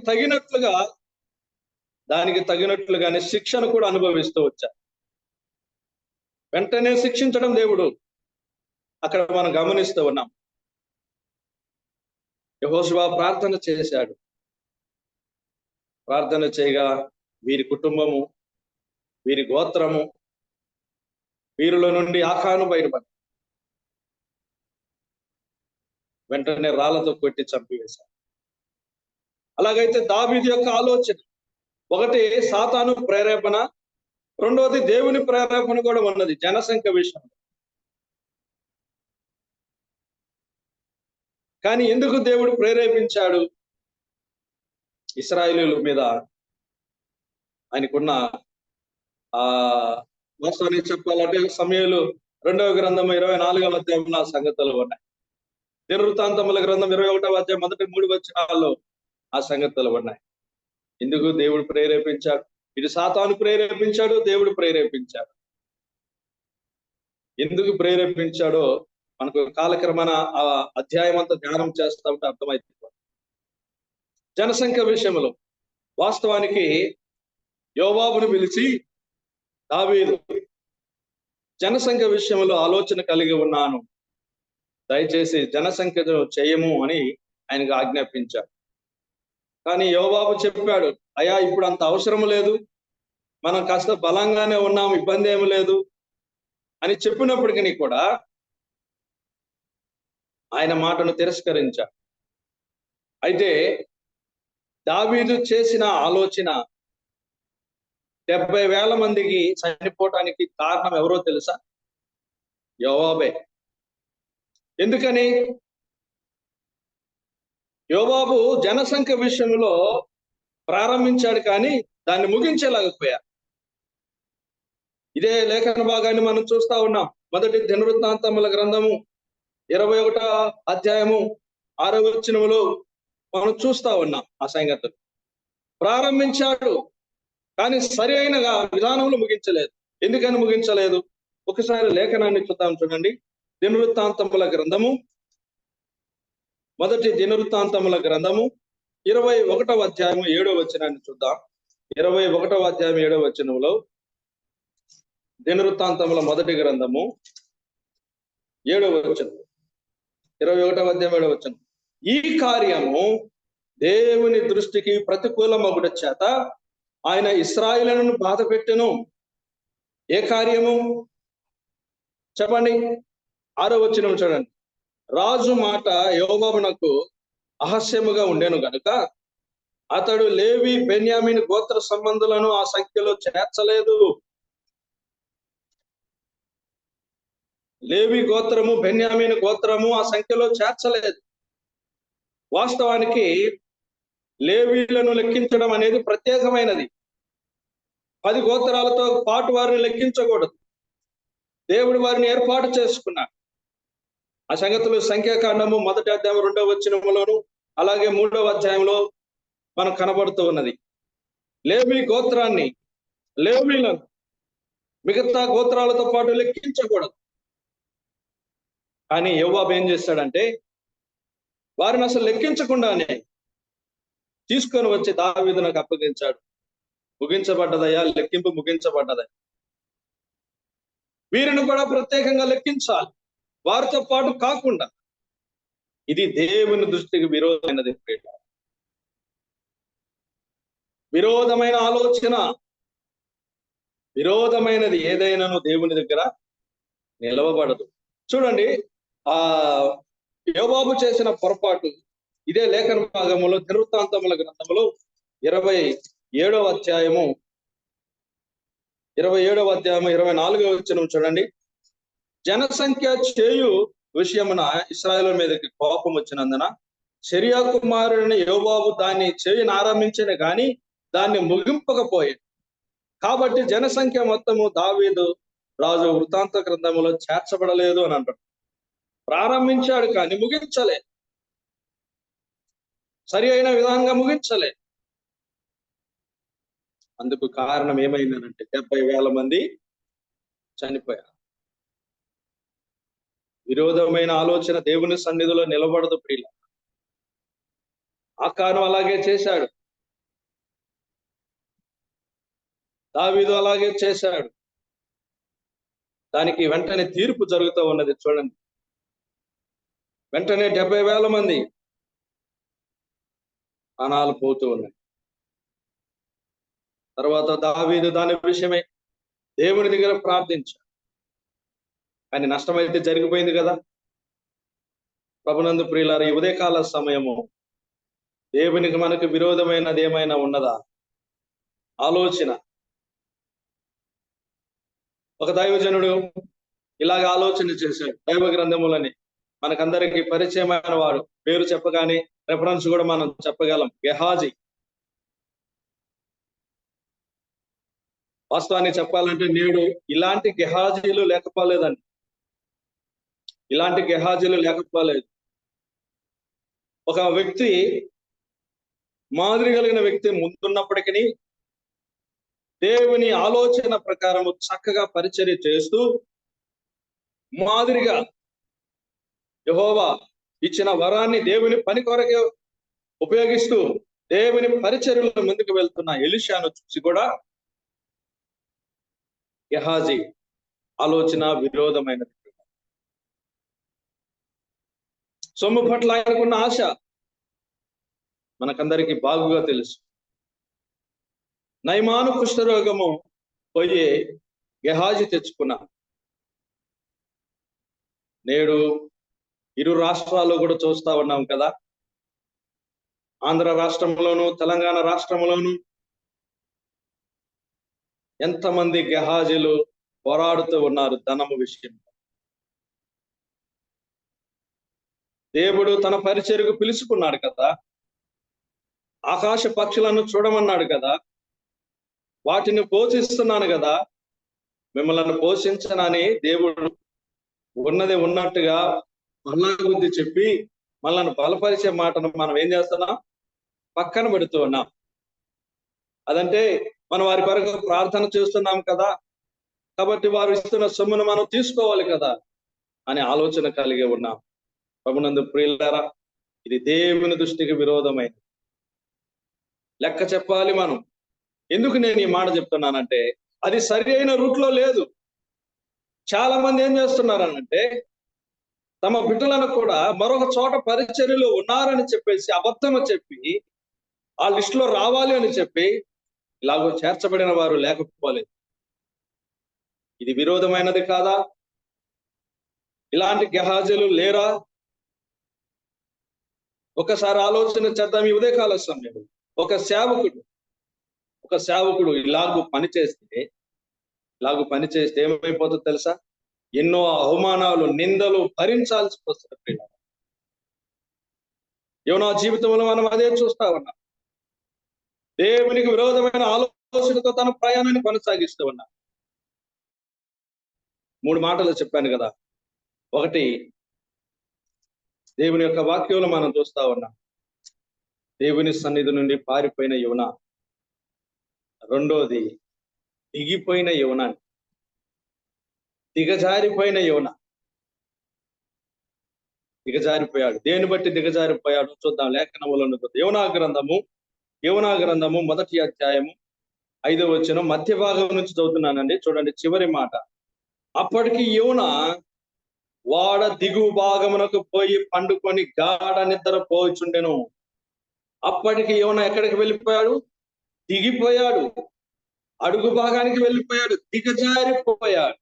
Speaker 4: తగినట్లుగానే శిక్షను కూడా అనుభవిస్తూ వచ్చారు. వెంటనే శిక్షించడం దేవుడు అక్కడ మనం గమనిస్తూ ఉన్నాం. యెహోషువ ప్రార్థన చేశాడు. ప్రార్థన చేయగా వీరి కుటుంబము, వీరి గోత్రము, వీరిలో నుండి ఆకాను బయటపడి వెంటనే రాళ్లతో కొట్టి చంపివేశాడు. అలాగైతే దావీదు యొక్క ఆలోచన, ఒకటి సాతాను ప్రేరేపణ, రెండవది దేవుని ప్రేరేపణ కూడా ఉన్నది జనసంఖ్య విషయంలో. కానీ ఎందుకు దేవుడు ప్రేరేపించాడు? ఇశ్రాయేలీయుల మీద ఆయనకున్న వాస్తవానికి చెప్పాలంటే సమూయేలు 2వ గ్రంథం 24వ అధ్యాయంలో ఆ సంగతులు ఉన్నాయి. దినవృత్తాంతముల గ్రంథం 21వ అధ్యాయం మొదటి 3 వచనాల్లో ఆ సంగతులు ఉన్నాయి. ఎందుకు దేవుడు ప్రేరేపించాడు? ఇది సాతాను ప్రేరేపించాడు, దేవుడు ప్రేరేపించాడు. ఎందుకు ప్రేరేపించాడో మనకు కాలక్రమాన ఆ అధ్యాయం అంతా ధ్యానం చేస్తా ఉంటే అర్థమైంది. జనసంఖ్య విషయంలో వాస్తవానికి యోవాబును పిలిచి, దావీదు జనసంఖ్య విషయంలో ఆలోచన కలిగి ఉన్నాను, దయచేసి జనసంఖ్యను చేయము అని ఆయనకు ఆజ్ఞాపించాడు. కానీ యోవాబు చెప్పాడు, అయ్యా ఇప్పుడు అంత అవసరం లేదు, మనం కాస్త బలంగానే ఉన్నాం, ఇబ్బంది ఏమి లేదు అని చెప్పినప్పటికీ కూడా ఆయన మాటను తిరస్కరించాడు. అయితే దావీదు చేసిన ఆలోచన 70,000 మందికి చనిపోవటానికి కారణం ఎవరో తెలుసా? యోవాబే. ఎందుకని? యోవాబు జనసంఖ్య విషయంలో ప్రారంభించాడు కానీ దాన్ని ముగించలేకపోయాడు. ఇదే లేఖన భాగాన్ని మనం చూస్తా ఉన్నాం. మొదటి దినవృత్తాంతముల గ్రంథము 21వ అధ్యాయము 6వ వచనములో మనం చూస్తా ఉన్నాం ఆ సంగతులు. ప్రారంభించాడు కానీ సరి అయిన విధానంలో ముగించలేదు. ఎందుకని ముగించలేదు? ఒకసారి లేఖనాన్ని చూద్దాం, చూడండి. దినవృత్తాంతముల గ్రంథము, మొదటి దినవృత్తాంతముల గ్రంథము 21వ అధ్యాయము 7వ వచనాన్ని చూద్దాం. 21వ అధ్యాయం 7వ వచనంలో, దినవృత్తాంతముల మొదటి గ్రంథము 7వ వచనం, 21వ అధ్యాయం 7వ వచనం. ఈ కార్యము దేవుని దృష్టికి ప్రతికూలమగుట చేత ఆయన ఇశ్రాయేలును బాధ పెట్టెను. ఏ కార్యము చెప్పండి? 6వ వచనం చూడండి. రాజు మాట యోవాబునకు అహస్యముగా ఉండెను గనుక అతడు లేవి బెన్యామీను గోత్ర సంబంధులను ఆ సంఖ్యలో చేర్చలేదు. లేవి గోత్రము, బెన్యామీను గోత్రము ఆ సంఖ్యలో చేర్చలేదు. వాస్తవానికి లేవీలను లెక్కించడం అనేది ప్రత్యేకమైనది. 10 గోత్రాలతో పాటు వారిని లెక్కించకూడదు. దేవుడు వారిని ఏర్పాటు చేసుకున్నాడు. ఆ సంగతులు సంఖ్యాకాండము 1వ అధ్యాయం 2వ వచనములోను అలాగే 3వ అధ్యాయంలో మనకు కనబడుతూ ఉన్నది. లేవి గోత్రాన్ని, లేవీలను మిగతా గోత్రాలతో పాటు లెక్కించకూడదు. కానీ యోవాబు ఏం చేశాడంటే వారిని అసలు లెక్కించకుండానే తీసుకొని వచ్చి దావీదునకు అప్పగించాడు. ముగించబడ్డదయ్యా, లెక్కింపు ముగించబడ్డదయ్యా, వీరిని కూడా ప్రత్యేకంగా లెక్కించాలి, వారితో పాటు కాకుండా. ఇది దేవుని దృష్టికి విరోధమైనది. విరోధమైన ఆలోచన, విరోధమైనది ఏదైనాను దేవుని దగ్గర నిలవబడదు. చూడండి, యోవాబు చేసిన పొరపాటు ఇదే లేఖన భాగంలో దినవృత్తాంతముల గ్రంథంలో 27వ అధ్యాయము 24వ వచనం చూడండి. జనసంఖ్య చేయు విషయమున ఇశ్రాయేలు మీదకి కోపం వచ్చినందున షరియా కుమారుని యోవాబు దాన్ని చేయని ఆరంభించిన గాని దాన్ని ముగింపకపోయాడు. కాబట్టి జనసంఖ్య మొత్తము దావీదు రాజు వృత్తాంత గ్రంథములో చేర్చబడలేదు అని అంటాడు. ప్రారంభించాడు కానీ ముగించలే, సరి అయిన విధంగా ముగించలే. అందుకు కారణం ఏమైందనంటే 70,000 మంది చనిపోయారు. విరోధమైన ఆలోచన దేవుని సన్నిధిలో నిలబడదు ప్రియుల. ఆకాను అలాగే చేశాడు, దావీదు అలాగే చేశాడు. దానికి వెంటనే తీర్పు జరుగుతూ ఉన్నది. చూడండి, వెంటనే 70,000 మంది ప్రాణాలు పోతూ ఉన్నాయి. తర్వాత దావీదు దాని విషయమై దేవుని దగ్గర ప్రార్థించాడు. కానీ నష్టమైతే జరిగిపోయింది కదా. ప్రభునందు ప్రియులారా, ఈ ఉదయకాల సమయము దేవునికి మనకు విరోధమైనది ఏమైనా ఉన్నదా? ఆలోచన. ఒక దైవజనుడు ఇలాగ ఆలోచన చేశాడు. దైవ గ్రంథములని మనకందరికి పరిచయమైన వాడు, పేరు చెప్పగానే రెఫరెన్స్ కూడా మనం చెప్పగలం, గెహాజీ. వాస్తవాన్ని చెప్పాలంటే నేడు ఇలాంటి గెహాజీలు లేకపోలేదండి. ఇలాంటి గెహాజీలు లేకపోలేదు. ఒక వ్యక్తి, మాదిరి కలిగిన వ్యక్తి ముందున్నప్పటికీ దేవుని ఆలోచన ప్రకారము చక్కగా పరిచర్య చేస్తూ, మాదిరిగా యెహోవా ఇచ్చిన వరాన్ని దేవుని పని కొరకే ఉపయోగిస్తూ దేవుని పరిచర్యలో ముందుకు వెళ్తున్న ఎలీషాను చూసి కూడా గెహాజీ ఆలోచన విరోధమైనది. సొమ్ము పట్ల ఆయనకున్న ఆశ మనకందరికీ బాగుగా తెలుసు. నయమాను కుష్ఠరోగము పోయి గెహాజీ తెచ్చుకున్న. నేడు ఇరు రాష్ట్రాల్లో కూడా చూస్తా ఉన్నాం కదా, ఆంధ్ర రాష్ట్రంలోను తెలంగాణ రాష్ట్రంలోను ఎంతమంది గెహాజీలు పోరాడుతూ ఉన్నారు ధనము విషయంలో. దేవుడు తన పరిచర్యకు పిలుచుకున్నాడు కదా, ఆకాశ పక్షులను చూడమన్నాడు కదా, వాటిని పోషిస్తున్నాను కదా, మిమ్మల్ని పోషించనని దేవుడు ఉన్నది ఉన్నట్టుగా మళ్ళా గురించి చెప్పి మనల్ని బలపరిచే మాటను మనం ఏం చేస్తున్నాం? పక్కన పెడుతూ ఉన్నాం. అదంటే మనం వారి కొరకు ప్రార్థన చేస్తున్నాం కదా, కాబట్టి వారు ఇస్తున్న సొమ్మును మనం తీసుకోవాలి కదా అనే ఆలోచన కలిగి ఉన్నాం. ప్రభునందు ప్రియులారా, ఇది దేవుని దృష్టికి విరోధమైనది. లెక్క చెప్పాలి మనం. ఎందుకు నేను ఈ మాట చెప్తున్నానంటే, అది సరి అయిన రూట్లో లేదు. చాలా మంది ఏం చేస్తున్నారనంటే, తమ బిడ్డలను కూడా మరొక చోట పరిచర్యలో ఉన్నారని చెప్పేసి అబద్ధము చెప్పి, ఆ లిస్టులో రావాలి అని చెప్పి ఇలాగో చేర్చబడిన వారు లేకపోలేదు. ఇది విరోధమైనది కాదా? ఇలాంటి గెహాజీలు లేరా? ఒకసారి ఆలోచన చేద్దాం. ఈ ఉదయకాల సమయంలో ఒక సేవకుడు ఇలాగూ పనిచేస్తే ఏమైపోతుందో తెలుసా? ఎన్నో అవమానాలు, నిందలు భరించాల్సి వస్తుంది. యోనా జీవితంలో మనం అదే చూస్తా ఉన్నాం. దేవునికి విరోధమైన ఆలోచనతో తన ప్రయాణాన్ని కొనసాగిస్తూ ఉన్నా. 3 మాటలు చెప్పాను కదా. ఒకటి, దేవుని యొక్క వాక్యంలో మనం చూస్తా ఉన్నాం, దేవుని సన్నిధి నుండి పారిపోయిన యోనా. రెండోది, దిగిపోయిన యోనా, దిగజారిపోయిన యోనా. దిగజారిపోయాడు. దేని బట్టి దిగజారిపోయాడు చూద్దాం. లేఖనములను యోనా గ్రంథము 1వ అధ్యాయము 5వ వచనం మధ్య భాగం నుంచి చదువుతున్నానండి. చూడండి చివరి మాట. అప్పటికి యోనా వాడ దిగువ భాగమునకు పోయి పండుకొని గాఢ నిద్ర పోచుండెను. అప్పటికి యోనా ఎక్కడికి వెళ్ళిపోయాడు? దిగిపోయాడు. అడుగు భాగానికి వెళ్ళిపోయాడు, దిగజారిపోయాడు.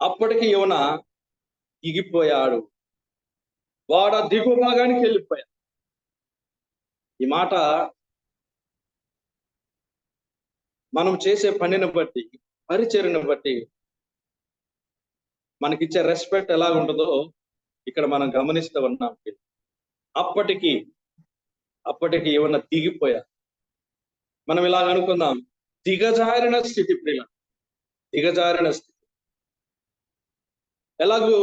Speaker 4: అప్పటికి యోనా దిగిపోయాడు, వాడ దిగువ భాగానికి వెళ్ళిపోయాడు. ఈ మాట మనం చేసే పనిని బట్టి, పరిచర్యను బట్టి మనకిచ్చే రెస్పెక్ట్ ఎలా ఉంటుందో ఇక్కడ మనం గమనిస్తూ ఉన్నాం. అప్పటికి ఏమన్నా దిగిపోయా. మనం ఇలాగ అనుకుందాం, దిగజారిన స్థితి. ప్రియుల, దిగజారిన స్థితి. ఎలాగూ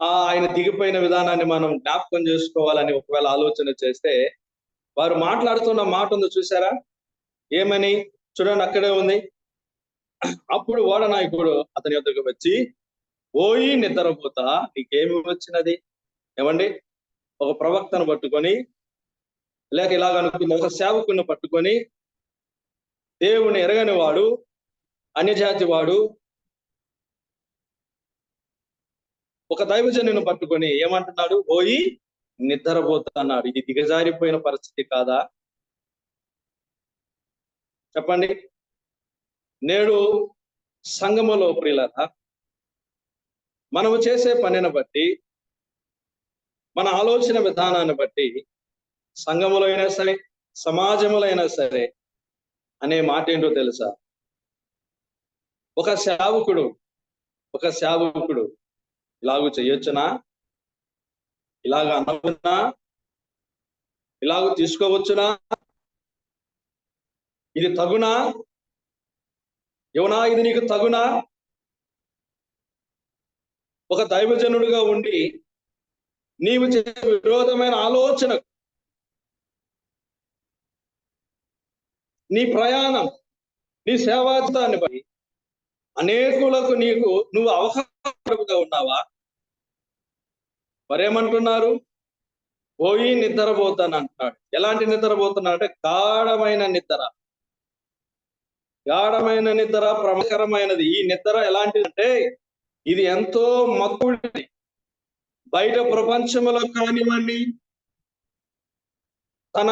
Speaker 4: ఆయన దిగిపోయిన విధానాన్ని మనం జ్ఞాపకం చేసుకోవాలని ఒకవేళ ఆలోచన చేస్తే, వారు మాట్లాడుతున్న మాట ఉంది చూసారా? ఏమని? చూడండి, అక్కడే ఉంది. అప్పుడు ఓడ నాయకుడు అతని వద్దకు వచ్చి, పోయి నిద్రపోతా, నీకేమి వచ్చినది? ఏమండి, ఒక ప్రవక్తను పట్టుకొని, లేక ఇలాగ అనుకుంది, ఒక సేవకుని పట్టుకొని, దేవుని ఎరగని వాడు, అన్యజాతి వాడు, ఒక దైవజనుని పట్టుకొని ఏమంటున్నాడు? పోయి నిద్రపోతా అన్నాడు. ఇది దిగజారిపోయిన పరిస్థితి కాదా? చెప్పండి. నేడు సంఘములో ప్రియులారా, మనము చేసే పనిని బట్టి, మన ఆలోచన విధానాన్ని బట్టి సంఘములో అయినా సరే, సమాజంలో అయినా సరే అనే మాట ఏంటో తెలుసా? ఒక సేవకుడు ఇలాగూ చేయొచ్చునా, ఇలాగ అనవచ్చునా, ఇలాగ తీసుకోవచ్చునా, ఇది తగునా, యువనా ఇది నీకు తగునా? ఒక దైవజనుడిగా ఉండి నీవు చేసే విరోధమైన ఆలోచన, నీ ప్రయాణం, నీ సేవాజితాన్ని బట్టి అనేకులకు నువ్వు అవకాశంగా ఉన్నావా? మరేమంటున్నారు? పోయి నిద్రపోతాను అంటున్నాడు. ఎలాంటి నిద్రపోతున్నాడు అంటే గాఢమైన నిద్ర, ప్రమాదకరమైనది. ఈ నిద్ర ఎలాంటిదంటే ఇది ఎంతో మత్తుడి. బయట ప్రపంచంలో కానివ్వండి, తన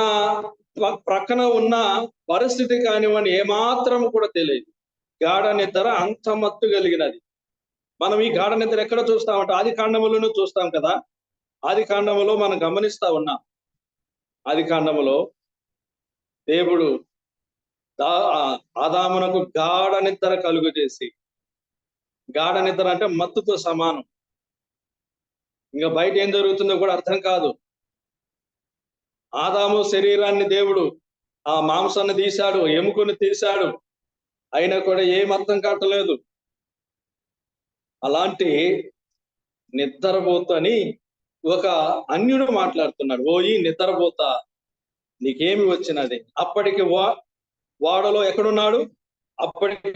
Speaker 4: ప్రక్కన ఉన్న పరిస్థితి కానివ్వండి, ఏమాత్రం కూడా తెలియదు. గాఢ నిద్ర అంత మత్తు కలిగినది. మనం ఈ గాఢ నిద్ర ఎక్కడ చూస్తామంటే ఆది కాండములను చూస్తాం కదా. ఆది కాండములో మనం గమనిస్తా ఉన్నాం. ఆది కాండములో దేవుడు ఆదామునకు గాఢ నిద్ర కలుగు చేసి, గాఢ నిద్ర అంటే మత్తుతో సమానం. ఇంకా బయట ఏం జరుగుతుందో కూడా అర్థం కాదు. ఆదాము శరీరాన్ని దేవుడు ఆ మాంసాన్ని తీశాడు, ఎముకను తీశాడు, అయినా కూడా ఏం అర్థం కావట్లేదు. అలాంటి నిద్రపోతని ఒక అన్యుడు మాట్లాడుతున్నాడు. ఓయి నిద్రపోతా, నీకేమి వచ్చినది? అప్పటికి వాడలో ఎక్కడున్నాడు? అప్పటికి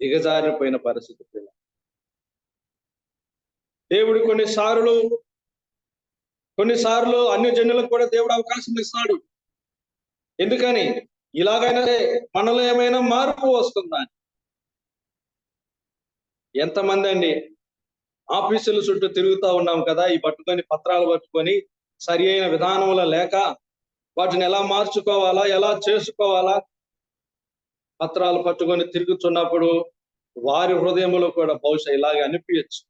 Speaker 4: దిగజారిపోయిన పరిస్థితి. దేవుడు కొన్నిసార్లు అన్య జనులకు కూడా దేవుడు అవకాశం ఇస్తాడు. ఎందుకని? ఇలాగైనా మనలో ఏమైనా మార్పు వస్తుందా? ఎంతమంది అండి ఆఫీసుల చుట్టూ తిరుగుతూ ఉన్నాం కదా, ఈ పత్రాలు పట్టుకొని సరి అయిన విధానంలో లేక వాటిని ఎలా మార్చుకోవాలా, ఎలా చేసుకోవాలా పత్రాలు పట్టుకొని తిరుగుతున్నప్పుడు వారి హృదయంలో కూడా బహుశా ఇలాగే అనిపించచ్చు.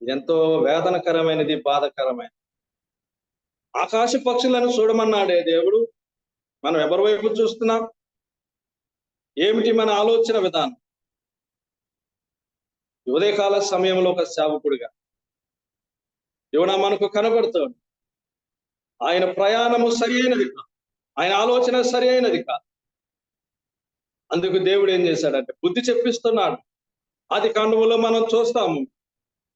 Speaker 4: ఎంతో వేదనకరమైనది, బాధకరమైనది. ఆకాశ పక్షులను చూడమన్నాడే దేవుడు. మనం ఎవరి వైపు చూస్తున్నాం? ఏమిటి మన ఆలోచన విధానం? ఉదయకాల సమయంలో ఒక సేవకుడిగా యోనా మనకు కనబడుతాడు. ఆయన ప్రయాణము సరి అయినది కాదు, ఆయన ఆలోచన సరి అయినది కాదు. అందుకు దేవుడు ఏం చేశాడంటే బుద్ధి చెప్పిస్తున్నాడు. ఆది కాండములో మనం చూస్తాము.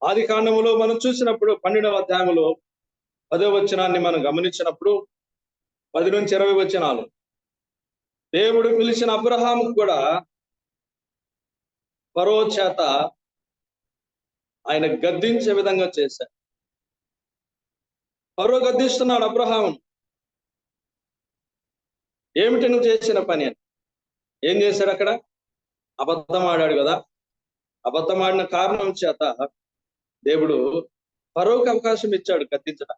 Speaker 4: ఆది కాండములో మనం చూసినప్పుడు 12వ అధ్యాయంలో 10వ వచనాన్ని మనం గమనించినప్పుడు 10 నుంచి 20 వచనాలు, దేవుడు పిలిచిన అబ్రహాము కూడా ఫరో చేత ఆయన గద్దించే విధంగా చేశాడు. ఫరో గద్దిస్తున్నాడు అబ్రహాము. ఏమిటి నువ్వు చేసిన పని అని. ఏం చేశాడు అక్కడ? అబద్ధం ఆడాడు కదా. అబద్ధం ఆడిన కారణం చేత దేవుడు ఫరోకి అవకాశం ఇచ్చాడు గద్దించడం.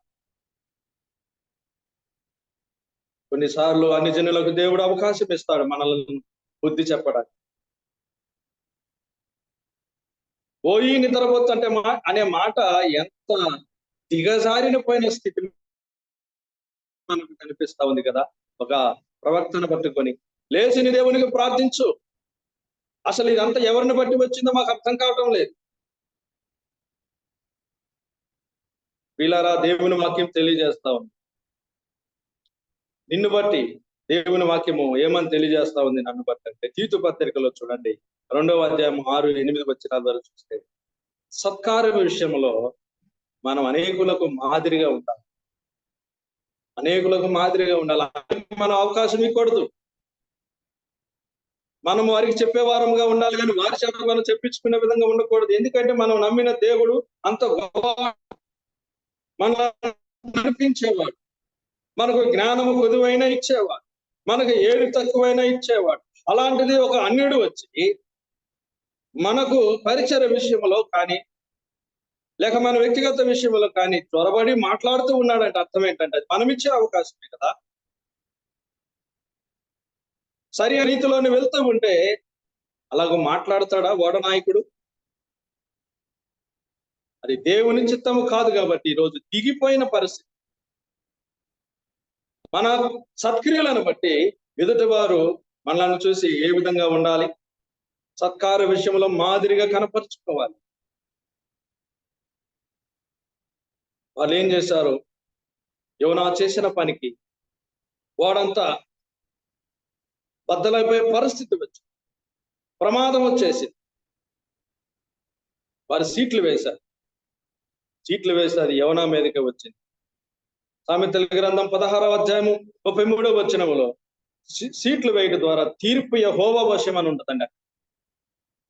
Speaker 4: కొన్నిసార్లు అన్ని జనులకు దేవుడు అవకాశం ఇస్తాడు మనల్ని బుద్ధి చెప్పడానికి. పోయి నిద్రపోతుంటే అనే మాట ఎంత దిగజారిన పోయిన స్థితి మనకు కనిపిస్తా ఉంది కదా. ఒక ప్రవర్తన పట్టుకొని లేచి నీ దేవునికి ప్రార్థించు. అసలు ఇదంతా ఎవరిని బట్టి వచ్చిందో మాకు అర్థం కావటం లేదు. వీళ్ళారా దేవుని వాక్యం తెలియజేస్తా ఉంది. నిన్ను బట్టి దేవుని వాక్యము ఏమని తెలియజేస్తా ఉంది నన్ను బట్టి అంటే, తీతు పత్రికలో చూడండి 2వ అధ్యాయం 6-8 వచనాల ద్వారా చూస్తే, సత్కార్య విషయంలో మనం అనేకులకు మాదిరిగా ఉండాలి. మనం అవకాశం ఇవ్వకూడదు. మనం వారికి చెప్పే వారంగా ఉండాలి, కానీ వారి చేత మనం చెప్పించుకునే విధంగా ఉండకూడదు. ఎందుకంటే మనం నమ్మిన దేవుడు అంత గొప్ప, మనల్ని నడిపించేవాడు, మనకు జ్ఞానము కొదువైనా ఇచ్చేవాడు, మనకు ఏడు తక్కువైనా ఇచ్చేవాడు. అలాంటిది ఒక అన్యుడు వచ్చి మనకు పరిచయ విషయంలో కానీ లేక మన వ్యక్తిగత విషయంలో కానీ చొరబడి మాట్లాడుతూ ఉన్నాడంటే అర్థం ఏంటంటే అది మనం ఇచ్చే అవకాశమే కదా. సరి రీతిలోని వెళ్తూ ఉంటే అలాగ మాట్లాడతాడా ఓడ నాయకుడు? అది దేవుని చిత్తము కాదు కాబట్టి ఈరోజు దిగిపోయిన పరిస్థితి. మన సత్క్రియలను బట్టి ఎదుటి వారు మనల్ని చూసి ఏ విధంగా ఉండాలి, సత్కార విషయంలో మాదిరిగా కనపరుచుకోవాలి. వాళ్ళు ఏం చేశారు? యోనా చేసిన పనికి వాడంతా బద్దలైపోయే పరిస్థితి వచ్చి ప్రమాదం వచ్చేసి వారు సీట్లు వేశారు. అది యోనా మీదకే వచ్చింది. సామెతల గ్రంథం 16వ అధ్యాయము 33వ వచనములో సీట్లు వేయట ద్వారా తీర్పు యెహోవా వశం అని ఉంటుందండి.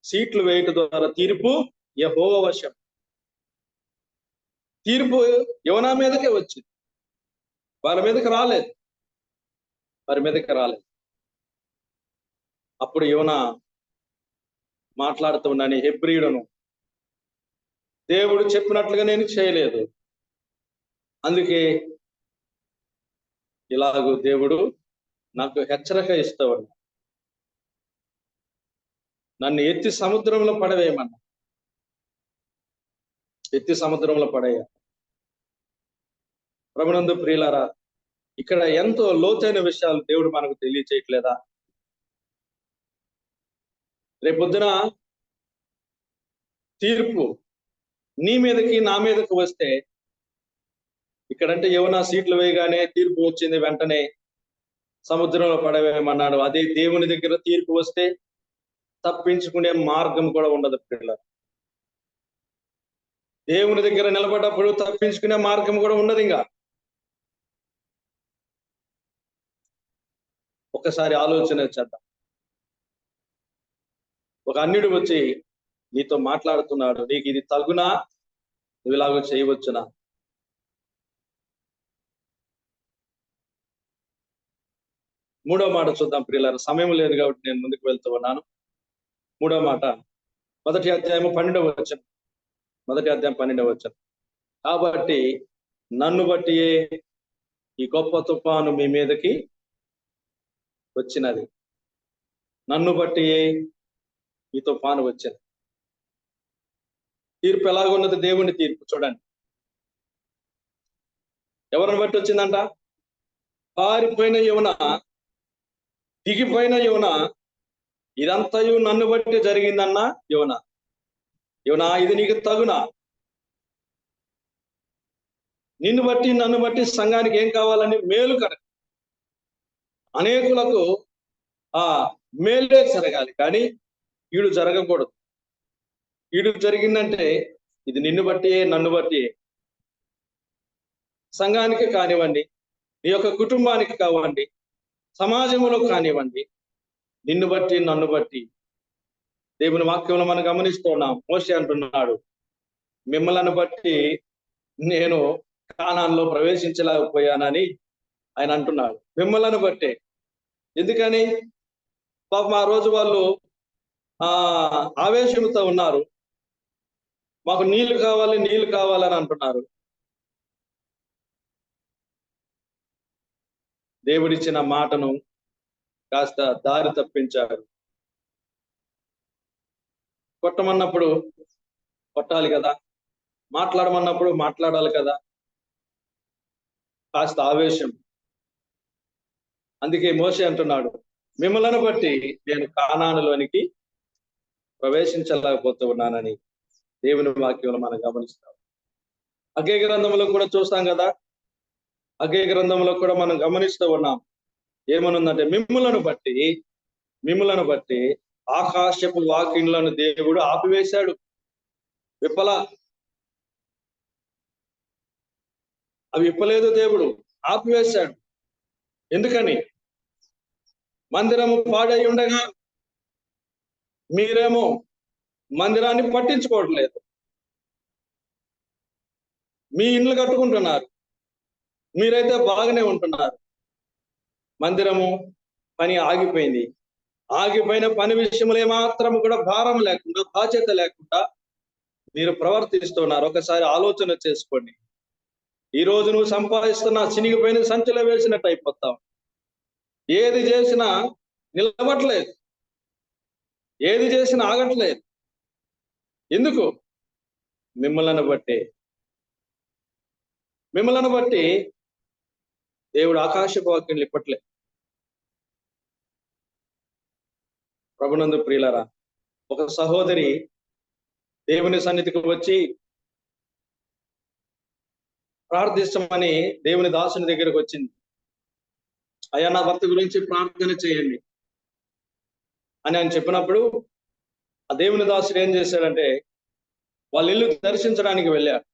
Speaker 4: సీట్లు వేయట ద్వారా తీర్పు యెహోవా వశం. తీర్పు యోనా మీదకే వచ్చింది, వారి మీదకి రాలేదు. అప్పుడు యోనా మాట్లాడుతూ ఉన్నాను, హెబ్రీయుడను, దేవుడు చెప్పినట్లుగా నేను చేయలేదు, అందుకే ఇలాగూ దేవుడు నాకు హెచ్చరిక ఇస్తాడు, నన్ను ఎత్తి సముద్రంలో పడవేయమన్నా. ఎత్తి సముద్రంలో పడేయ. ప్రభునందు ప్రియులారా, ఇక్కడ ఎంతో లోతైన విషయాలు దేవుడు మనకు తెలియచేయట్లేదా? రేపొద్దున తీర్పు నీ మీదకి నా మీదకి వస్తే, ఇక్కడంటే ఏమన్నా సీట్లు వేయగానే తీర్పు వచ్చింది, వెంటనే సముద్రంలో పడవేయమన్నాడు. అదే దేవుని దగ్గర తీర్పు వస్తే తప్పించుకునే మార్గం కూడా ఉండదు పిల్లలు. దేవుని దగ్గర నిలబడ్డప్పుడు తప్పించుకునే మార్గం కూడా ఉండదు. ఇంకా ఒకసారి ఆలోచన చేద్దాం. ఒక అన్యుడు వచ్చి నీతో మాట్లాడుతున్నాడు, నీకు ఇది తగునా, నువ్వు ఇలాగో చేయవచ్చునా? మూడో మాట చూద్దాం ప్రియులారా, సమయం లేదు కాబట్టి నేను ముందుకు వెళ్తూ ఉన్నాను. మూడో మాట మొదటి అధ్యాయం 12వ వచనం. కాబట్టి నన్ను బట్టి ఈ గొప్ప తుఫాను మీ మీదకి వచ్చినది. నన్ను బట్టి ఈ తుఫాను వచ్చింది. తీర్పు ఎలాగున్నది? దేవుని తీర్పు చూడండి. ఎవరిని బట్టి వచ్చిందంట? పారిపోయిన యోనా, దిగిపోయిన యోనా, ఇదంతయు నన్ను బట్టి జరిగిందన్న యోనా. ఇది నీకు తగునా? నిన్ను బట్టి నన్ను బట్టి సంఘానికి ఏం కావాలని? మేలు కనుక అనేకులకు మేలే జరగాలి, కానీ ఈడు జరగకూడదు. ఈడు జరిగిందంటే ఇది నిన్ను బట్టి నన్ను బట్టి. సంఘానికి కానివ్వండి, నీ యొక్క కుటుంబానికి కావండి, సమాజంలో కానివ్వండి, నిన్ను బట్టి నన్ను బట్టి దేవుని వాక్యంలో మనం గమనిస్తున్నాం. మోషే అంటున్నాడు, మిమ్మల్ని బట్టి నేను కానాన్లో ప్రవేశించలేకపోయానని ఆయన అంటున్నాడు. మిమ్మల్ని బట్టే. ఎందుకని? పాపం ఆ రోజు వాళ్ళు ఆవేశంతో ఉన్నారు. మాకు నీళ్లు కావాలని అంటున్నారు. దేవుడిచ్చిన మాటను కాస్త దారి తప్పించారు. కొట్టమన్నప్పుడు కొట్టాలి కదా, మాట్లాడమన్నప్పుడు మాట్లాడాలి కదా, కాస్త ఆవేశం. అందుకే మోషే అంటున్నాడు, మిమ్మల్ని బట్టి నేను కానానులోనికి ప్రవేశించలేకపోతూ ఉన్నానని దేవుని వాక్యంలో మనం గమనిస్తాం. అగే గ్రంథంలో కూడా చూస్తాం కదా, అగే గ్రంథంలో కూడా మనం గమనిస్తూ ఉన్నాం. ఏమనుందంటే, మిమ్ములను బట్టి ఆకాశపు వాకిండ్లను దేవుడు ఆపివేశాడు. అవి విప్పలేదు, దేవుడు ఆపివేశాడు. ఎందుకని? మందిరము పాడై ఉండగా మీరేమో మందిరాన్ని పట్టించుకోవట్లేదు. మీ ఇండ్లు కట్టుకుంటున్నారు, మీరైతే బాగానే ఉంటున్నారు. మందిరము పని ఆగిపోయింది. ఆగిపోయిన పని విషయంలో ఏమాత్రం కూడా భారం లేకుండా, బాధ్యత లేకుండా మీరు ప్రవర్తిస్తున్నారు. ఒకసారి ఆలోచన చేసుకోండి. ఈ రోజు నువ్వు సంపాదిస్తున్నా చినిగిపోయిన సంచిలో వేసినట్టు అయిపోతావు. ఏది చేసినా నిలబడలేదు, ఏది చేసినా ఆగట్లేదు. ఎందుకు? మిమ్మల్ని బట్టి దేవుడు ఆకాశపు వాక్యం ఇప్పట్లేదు. ప్రభునందు ప్రియులారా, ఒక సహోదరి దేవుని సన్నిధికి వచ్చి ప్రార్థించమని దేవుని దాసుని దగ్గరకు వచ్చింది. అయ్యా, నా భర్త గురించి ప్రార్థన చేయండి అని ఆయన చెప్పినప్పుడు ఆ దేవుని దాసుడు ఏం చేశాడంటే, వాళ్ళ ఇల్లు దర్శించడానికి వెళ్ళాడు.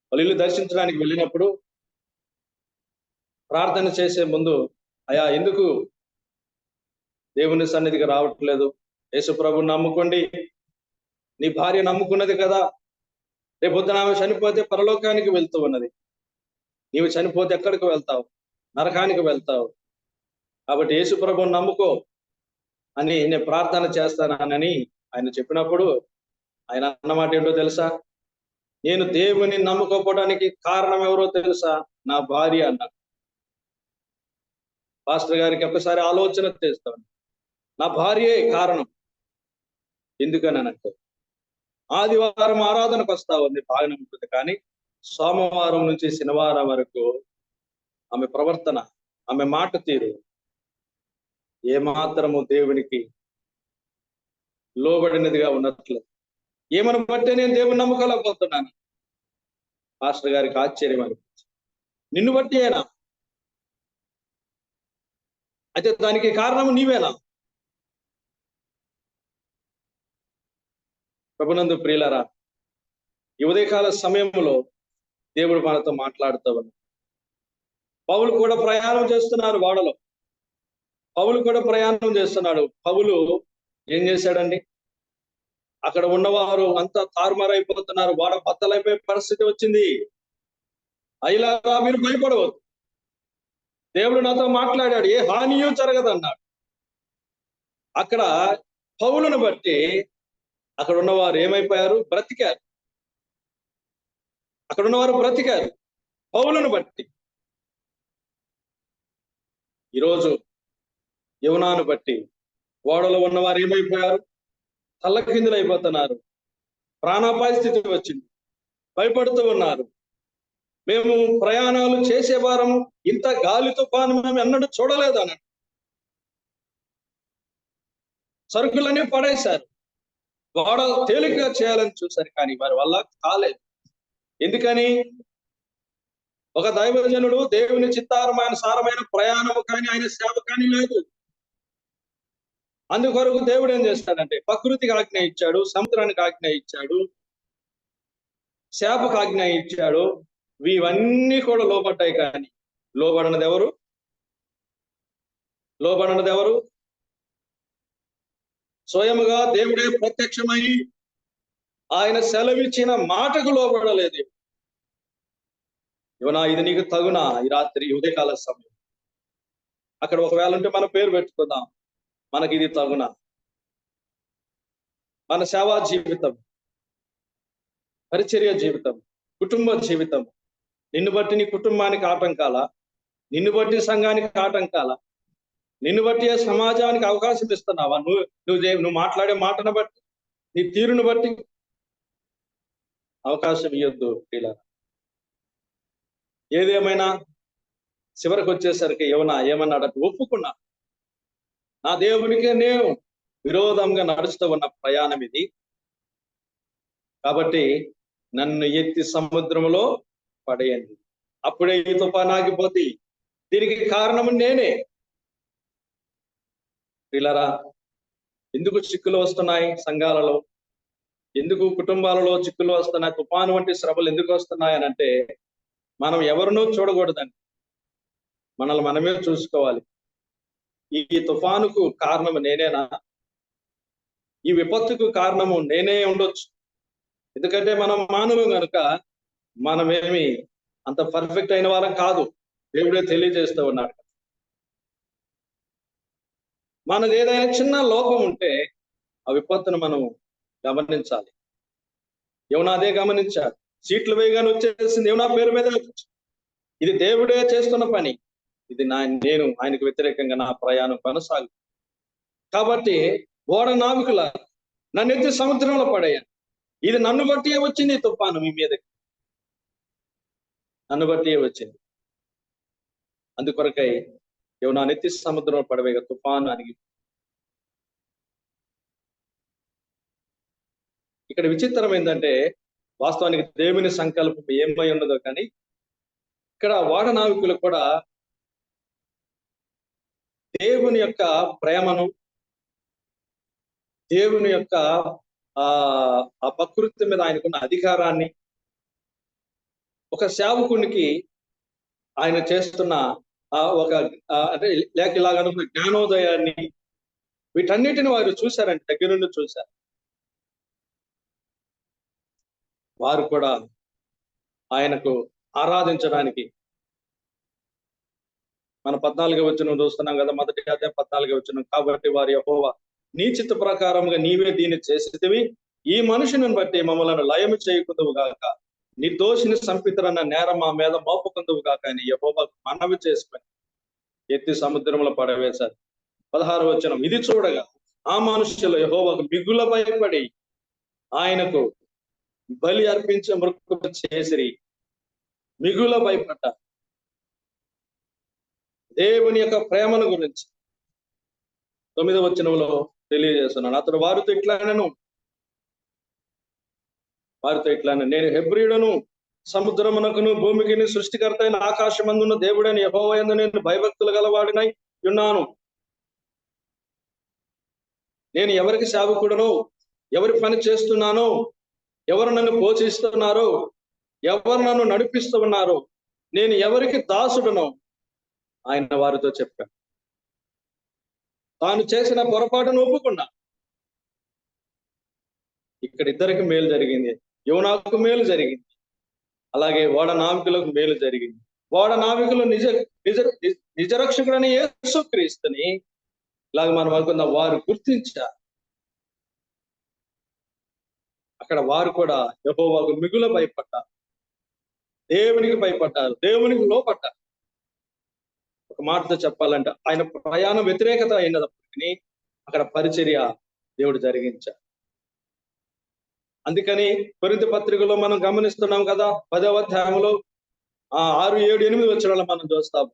Speaker 4: వాళ్ళ ఇల్లు దర్శించడానికి వెళ్ళినప్పుడు ప్రార్థన చేసే ముందు, అయ్యా ఎందుకు దేవుని సన్నిధికి రావట్లేదు? యేసు ప్రభుని నమ్ముకోండి, నీ భార్య నమ్ముకున్నది కదా, రేపొద్దున ఆమె చనిపోతే పరలోకానికి వెళ్తూ ఉన్నది, నీవు చనిపోతే ఎక్కడికి వెళ్తావు? నరకానికి వెళ్తావు. కాబట్టి యేసు ప్రభుని నమ్ముకో అని నేను ప్రార్థన చేస్తానని ఆయన చెప్పినప్పుడు ఆయన అన్నమాట ఏంటో తెలుసా? నేను దేవుని నమ్ముకోపోవడానికి కారణం ఎవరో తెలుసా? నా భార్య అన్న. పాస్టర్ గారికి ఒక్కసారి ఆలోచన చేస్తాను, నా భార్యే కారణం. ఎందుకనంటే, ఆదివారం ఆరాధనకు వస్తా ఉంది, బాగానే ఉంటుంది, కానీ సోమవారం నుంచి శనివారం వరకు ఆమె ప్రవర్తన, ఆమె మాట తీరు ఏమాత్రము దేవునికి లోబడినదిగా ఉన్నట్లేదు. ఏమని బట్టే నేను దేవుని నమ్మకలేకపోతున్నాను. పాస్టర్ గారికి ఆశ్చర్యం అనిపించింది. నిన్ను బట్టి అయినా? అయితే దానికి కారణం నీవేనా? ప్రభునందు ప్రియులారా, ఈ ఉదయకాల సమయంలో దేవుడు మనతో మాట్లాడుతూ ఉన్నాడు. పౌలు కూడా ప్రయాణం చేస్తున్నారు వాడలో. పౌలు కూడా ప్రయాణం చేస్తున్నాడు. పౌలు ఏం చేశాడండి? అక్కడ ఉన్నవారు అంతా తారుమారైపోతున్నారు, వాడ బద్దలైపోయే పరిస్థితి వచ్చింది. అయిలాగా మీరు భయపడవద్దు, దేవుడు నాతో మాట్లాడాడు, ఏ హానియూ జరగదన్నాడు. అక్కడ పౌలును బట్టి అక్కడ ఉన్నవారు ఏమైపోయారు? బ్రతికారు. అక్కడ ఉన్నవారు బ్రతికారు పౌలును బట్టి. ఈరోజు యువనాను బట్టి ఓడలో ఉన్నవారు ఏమైపోయారు? తల్లకిందులు అయిపోతున్నారు. ప్రాణాపాయ స్థితి వచ్చింది, భయపడుతూ ఉన్నారు. మేము ప్రయాణాలు చేసేవారము, ఇంత గాలి తుఫాను మేము ఎన్నడూ చూడలేదని. సరుకులన్నీ పడేశారు, ఓడ తేలికగా చేయాలని చూశారు, కానీ వారి వల్ల కాలేదు. ఎందుకని? ఒక దైవజనుడు దేవుని చిత్తారమైన సారమైన ప్రయాణము కానీ ఆయన సేవ కానీ లేదు. అందుకొరకు దేవుడు ఏం చేస్తాడంటే, ప్రకృతికి ఆజ్ఞ ఇచ్చాడు, సముద్రానికి ఆజ్ఞ ఇచ్చాడు, శాపకు ఆజ్ఞ ఇచ్చాడు. ఇవన్నీ కూడా లోబడ్డాయి, కానీ లోబడినది ఎవరు? లోబడినది ఎవరు? స్వయముగా దేవుడే ప్రత్యక్షమై ఆయన సెలవిచ్చిన మాటకు లోబడలేదు. ఇవనా ఇది నీకు తగునా? ఈ రాత్రి ఉదయకాల సమయం అక్కడ ఒకవేళ ఉంటే మన పేరు పెట్టుకుందాం, మనకి ఇది తగునా? మన సేవా జీవితం, పరిచర్య జీవితం, కుటుంబ జీవితం, నిన్ను బట్టి నీ కుటుంబానికి ఆటంకాల, నిన్ను బట్టి సంఘానికి ఆటంకాల, నిన్ను బట్టి సమాజానికి అవకాశం ఇస్తున్నావా? నువ్వు మాట్లాడే మాటను బట్టి, నీ తీరును బట్టి అవకాశం ఇవ్వద్దు. ఇలా ఏదేమైనా చివరికి వచ్చేసరికి ఏమన్నాడట? ఒప్పుకున్నా, నా దేవునికే నేను విరోధంగా నడుస్తూ ఉన్న ప్రయాణం ఇది, కాబట్టి నన్ను ఎత్తి సముద్రంలో పడేయండి, అప్పుడే ఈ తుఫాను ఆగిపోతే. దీనికి కారణము నేనే. పిల్లరా, ఎందుకు చిక్కులు వస్తున్నాయి సంఘాలలో? ఎందుకు కుటుంబాలలో చిక్కులు వస్తున్నాయి? తుఫాను వంటి శ్రమలు ఎందుకు వస్తున్నాయి అని అంటే, మనం ఎవరినో చూడకూడదండి, మనల్ని మనమే చూసుకోవాలి. ఈ తుఫానుకు కారణము నేనేనా? ఈ విపత్తుకు కారణము నేనే ఉండొచ్చు. ఎందుకంటే మనం మానవులు కనుక మనమేమి అంత పర్ఫెక్ట్ అయిన వారం కాదు, దేవుడే తెలియజేస్తూ ఉన్నాడు. మనది ఏదైనా చిన్న లోపం ఉంటే ఆ విపత్తును మనం గమనించాలి. ఏమన్నా అదే గమనించాలి. సీట్లు వేయగానే వచ్చేసింది, ఏమన్నా పేరు మీద ఇది దేవుడే చేస్తున్న పని, ఇది నేను ఆయనకు వ్యతిరేకంగా నా ప్రయాణం కొనసాగు. కాబట్టి ఓడ నావికుల నన్ను ఎత్తి సముద్రంలో పడేయాను. ఇది నన్ను బట్టియే వచ్చింది ఈ తుఫాను మీ మీదకి, నన్ను బట్టియే వచ్చింది. అందుకొరకై నా నెత్తి సముద్రంలో పడవేగా తుఫాను అనిగి. ఇక్కడ విచిత్రం ఏంటంటే, వాస్తవానికి దేవుని సంకల్పం ఏమై ఉన్నదో కానీ ఇక్కడ ఓడ నావికులు కూడా దేవుని యొక్క ప్రేమను, దేవుని యొక్క ఆ ప్రకృతి మీద ఆయనకున్న అధికారాన్ని, ఒక సేవకునికి ఆయన చేస్తున్న ఒక అంటే లేక ఇలాగనుకున్న జ్ఞానోదయాన్ని, వీటన్నిటిని వారు చూశారంటే, దగ్గర నుండి చూశారు. వారు కూడా ఆయనకు ఆరాధించడానికి, మన 14వ వచనం చూస్తున్నాం కదా, మొదటి అధ్యాయం 14వ వచనం. కాబట్టి వారి యెహోవా నీ చిత్త ప్రకారంగా నీవే దీన్ని చేసేదివి, ఈ మనుషుని బట్టి మమ్మలను లయము చేయకుందువు గాక, నిర్దోషిని సంపితరన్న నేరం మా మీద మోపకుందువు గాక అని యెహోవాకు మనవి చేసుకొని ఎత్తి సముద్రంలో పడవేశారు. 16వ వచనం. ఇది చూడగా ఆ మనుషులు యెహోవాకు మిగుల భయపడి ఆయనకు బలి అర్పించే మృక్కుబ చేసిరి. మిగుల భయపడ్డారు. దేవుని యొక్క ప్రేమను గురించి 9వ వచనంలో తెలియజేస్తున్నాను. అతడు వారితో ఇట్లానను నేను హెబ్రీయుడను, సముద్రమునకును భూమికిని సృష్టికర్త అయిన ఆకాశమందున్న దేవుడైన యెహోవా యందు నేను భయభక్తులు గలవాడినై ఉన్నాను. నేను ఎవరికి సేవకుడను, ఎవరి పని చేస్తున్నానో, ఎవరు నన్ను పోషిస్తున్నారో, ఎవరు నన్ను నడిపిస్తూ ఉన్నారో, నేను ఎవరికి దాసుడనో ఆయన వారితో చెప్పాడు. తాను చేసిన పొరపాటును ఒప్పుకున్నా. ఇక్కడ ఇద్దరికి మేలు జరిగింది. యోనాకు మేలు జరిగింది, అలాగే ఓడ నావికులకు మేలు జరిగింది. ఓడ నావికులు నిజరక్షకుడని యేసుక్రీస్తుని ఇలాగ మనం అనుకుందాం, వారు గుర్తించారు. అక్కడ వారు కూడా యెహోవాకు మిగుల భయపడ్డారు, దేవునికి భయపడ్డారు, దేవునికి లోపడ్డారు. ఒక మాటతో చెప్పాలంటే ఆయన ప్రయాణం వ్యతిరేకత అయినప్పటికీ అక్కడ పరిచర్య దేవుడు జరిగించారు. అందుకని కొరింథీ పత్రికలో మనం గమనిస్తున్నాం కదా, 10వ అధ్యాయంలో 6, 7, 8 వచనాలు మనం చూస్తాం.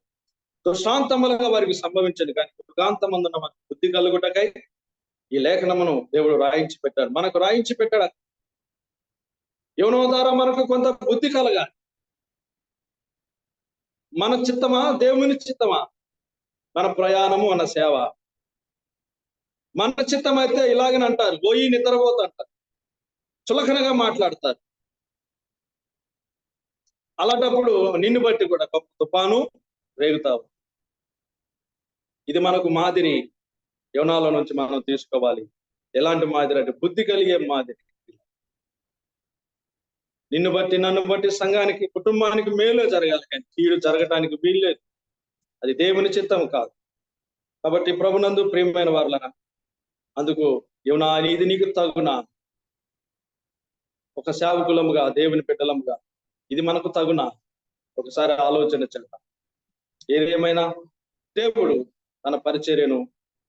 Speaker 4: దుష్టాంతములుగా వారికి సంభవించదు కానీ యుగాంతమందున్న మన బుద్ధి కలుగుటకై ఈ లేఖనమును దేవుడు రాయించి పెట్టాడు, మనకు రాయించి పెట్టాడు. యెహోవా ద్వారా మనకు కొంత బుద్ధి కలగాలి. మన చిత్తమా, దేవుని చిత్తమా మన ప్రయాణము, మన సేవ? మన చిత్తం అయితే ఇలాగని అంటారు, పోయి నిద్రపోతూ అంటారు, చులకనగా మాట్లాడతారు. అలాంటప్పుడు నిన్ను బట్టి కూడా గొప్ప తుఫాను రేగుతావు. ఇది మనకు మాదిరి యోనాలో నుంచి మనం తీసుకోవాలి. ఎలాంటి మాదిరి అంటే బుద్ధి కలిగే మాదిరి. నిన్ను బట్టి, నన్ను బట్టి సంఘానికి, కుటుంబానికి మేలు జరగాలి కానీ కీడు జరగటానికి వీల్లేదు. అది దేవుని చిత్తం కాదు. కాబట్టి ప్రభునందు ప్రియమైన వారులనా, అందుకు యోనా ఇది నీకు తగునా, ఒక సేవకులముగా, దేవుని బిడ్డలముగా ఇది మనకు తగునా? ఒకసారి ఆలోచన చేద్దాం. ఏదేమైనా దేవుడు తన పరిచర్యను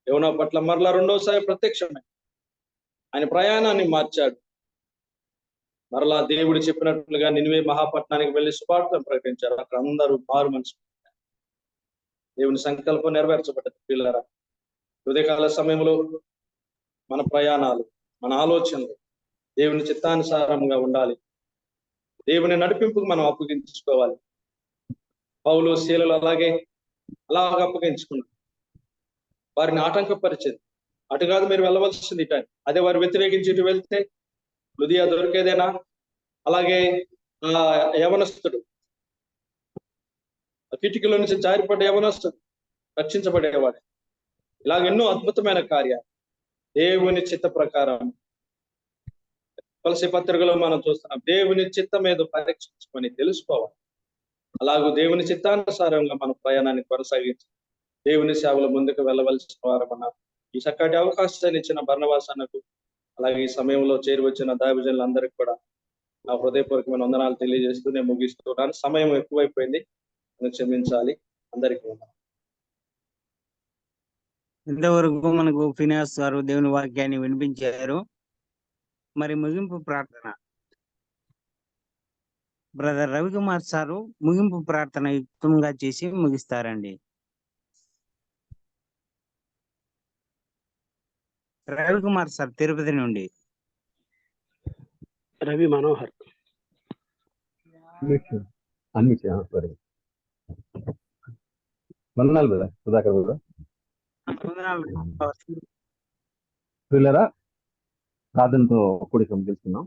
Speaker 4: యోనా పట్ల మరలా రెండోసారి ప్రత్యక్షమై ఆయన ప్రయాణాన్ని మార్చాడు. మరలా దేవుడు చెప్పినట్లుగా నినివే మహాపట్నానికి వెళ్ళి సువార్తను ప్రకటించారు. అక్కడ అందరూ మారు మనసు. దేవుని సంకల్పం నెరవేర్చబడ్డది. పిల్లరా, ఉదయకాల సమయంలో మన ప్రయాణాలు, మన ఆలోచనలు దేవుని చిత్తానుసారంగా ఉండాలి. దేవుని నడిపింపుకు మనం అప్పగించుకోవాలి. పౌలు, శీలలు అలాగే అప్పగించుకున్నారు. వారిని ఆటంకపరిచేది అటు కాదు, మీరు వెళ్ళవలసింది ఇట. అదే వారు వ్యతిరేకించి ఇటు వెళ్తే హృదయ దొరికేదేనా? అలాగే యవనస్తుడు, కిటికీలో నుంచి జారిపడ్డ యవనస్తుడు రక్షించబడేవాడు. ఇలాగ ఎన్నో అద్భుతమైన కార్యాలు దేవుని చిత్త ప్రకారం కొలసీ పత్రికలో మనం చూస్తున్నాం. దేవుని చిత్తం ఏదో పరీక్షించుకొని తెలుసుకోవాలి. అలాగూ దేవుని చిత్తానుసారంగా మన ప్రయాణాన్ని కొనసాగించి దేవుని సేవలు ముందుకు వెళ్ళవలసిన వారమన్నా ఈ చక్కటి అవకాశాన్ని ఇచ్చిన బర్నబాస్ అన్నకు, అలాగే ఈ సమయంలో చేరి వచ్చిన దైవజనులందరికీ కూడా నా హృదయపూర్వకమైన వందనాలు తెలియజేస్తూ నేను ముగిస్తున్నాను. సమయం ఎక్కువైపోయింది, క్షమించాలి. అందరికీ వందనాలు.
Speaker 1: ఇంతవరకు మనకు ఫినాస్ గారు దేవుని వాక్యాన్ని వినిపించారు. మరి ముగింపు ప్రార్థన బ్రదర్ రవికుమార్ సారు ముగింపు ప్రార్థన యుక్తంగా చేసి ముగిస్తారండి. రవికుమార్ సార్ తిరుపతి నుండి.
Speaker 3: రవి మనోహర్.
Speaker 5: సారీ, వందనాలు బ్రదర్ సుధాకర్ బ్రదర్. పిల్లరా, ప్రార్థనతో కూడిక ముగిస్తున్నాం.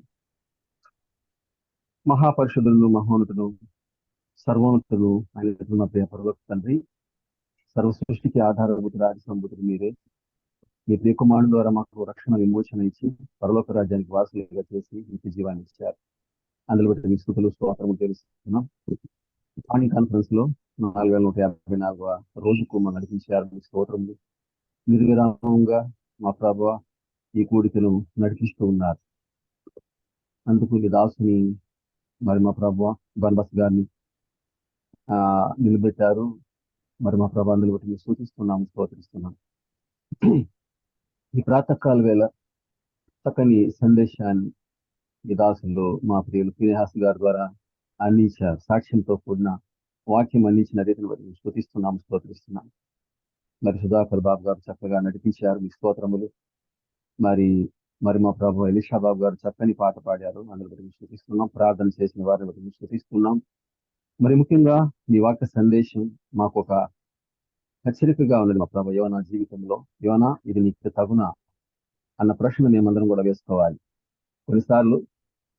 Speaker 5: మహాపరిషుదులను, మహోన్నతుడు, సర్వోన్నతుడు ఆయన మా ప్రియ పరలోక తండ్రి, సర్వ సృష్టికి ఆధారభూత రాజ సంభూతుడు మీరే. మీ ప్రియ కుమారుడు ద్వారా మాకు రక్షణ విమోచన ఇచ్చి పరలోక రాజ్యానికి వారసులుగా చేసి నిత్య జీవాన్ని ఇచ్చారు. అందులో బట్టి మీ స్తుతులు స్తోత్రము తెలుస్తున్నాం. మార్నింగ్ కాన్ఫరెన్స్ లో 4154వ రోజుకు మనం నడిపించారు. మీ స్తోత్రములు నిర్విరామంగా మా ప్రభువా ఈ కూడికను నడిపిస్తూ ఉన్నారు. అందుకు మీ దాసుని మరి మా ప్రభువా బర్నబాస్ గారిని నిలబెట్టారు. మరి మా ప్రభు అందులో బట్టి మీరు సూచిస్తున్నాము, స్తోత్రిస్తున్నాం. ఈ ప్రాతకాల వేళ చక్కని సందేశాన్ని ఈ దాసులు మా ప్రియులు ఫినెహాస్ గారి ద్వారా అందించారు. సాక్ష్యంతో కూడిన వాక్యం అందించిన రీతిని బట్టి మేము స్తుతిస్తున్నాము, స్తోత్రిస్తున్నాం. మరి సుధాకర్ బాబు గారు చక్కగా నడిపించారు. మీ స్తోత్రములు. మరి మా ప్రభు ఎలీషా బాబు గారు చక్కని పాట పాడారు. అందులో బట్టి మేము స్తుతిస్తున్నాం. ప్రార్థన చేసిన వారిని బట్టి మేము స్తుతిస్తున్నాం. మరి ముఖ్యంగా మీ వాక్య సందేశం మాకు ఒక హెచ్చరికగా ఉన్నది మా ప్రభు. యోనా జీవితంలో, యోనా ఇది నీకు తగునా అన్న ప్రశ్న మేమందరం కూడా వేసుకోవాలి. కొన్నిసార్లు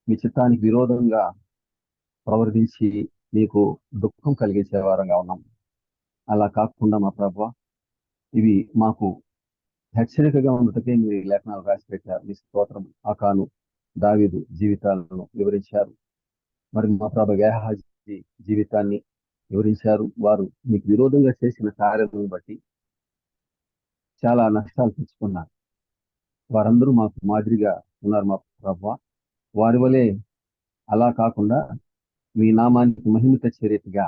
Speaker 5: మీ చిత్తానికి విరోధంగా ప్రవర్తించి నీకు దుఃఖం కలిగించే వారంగా ఉన్నాం. అలా కాకుండా మా ప్రభు ఇవి మాకు హెచ్చరికగా ఉన్నట్టుకే మీరు లేఖనాలు రాసి పెట్టారు. మీ స్తోత్రం. ఆకాను, దావీదు జీవితాలను వివరించారు. మరి మా ప్రభు గేహాజీ జీవితాన్ని వివరించారు. వారు మీకు విరోధంగా చేసిన కార్యాలను బట్టి చాలా నష్టాలు తెచ్చుకున్నారు. వారందరూ మాకు మాదిరిగా ఉన్నారు మా ప్రభు. వారి వలె అలా కాకుండా మీ నామానికి మహిమ తెచ్చే రీతిగా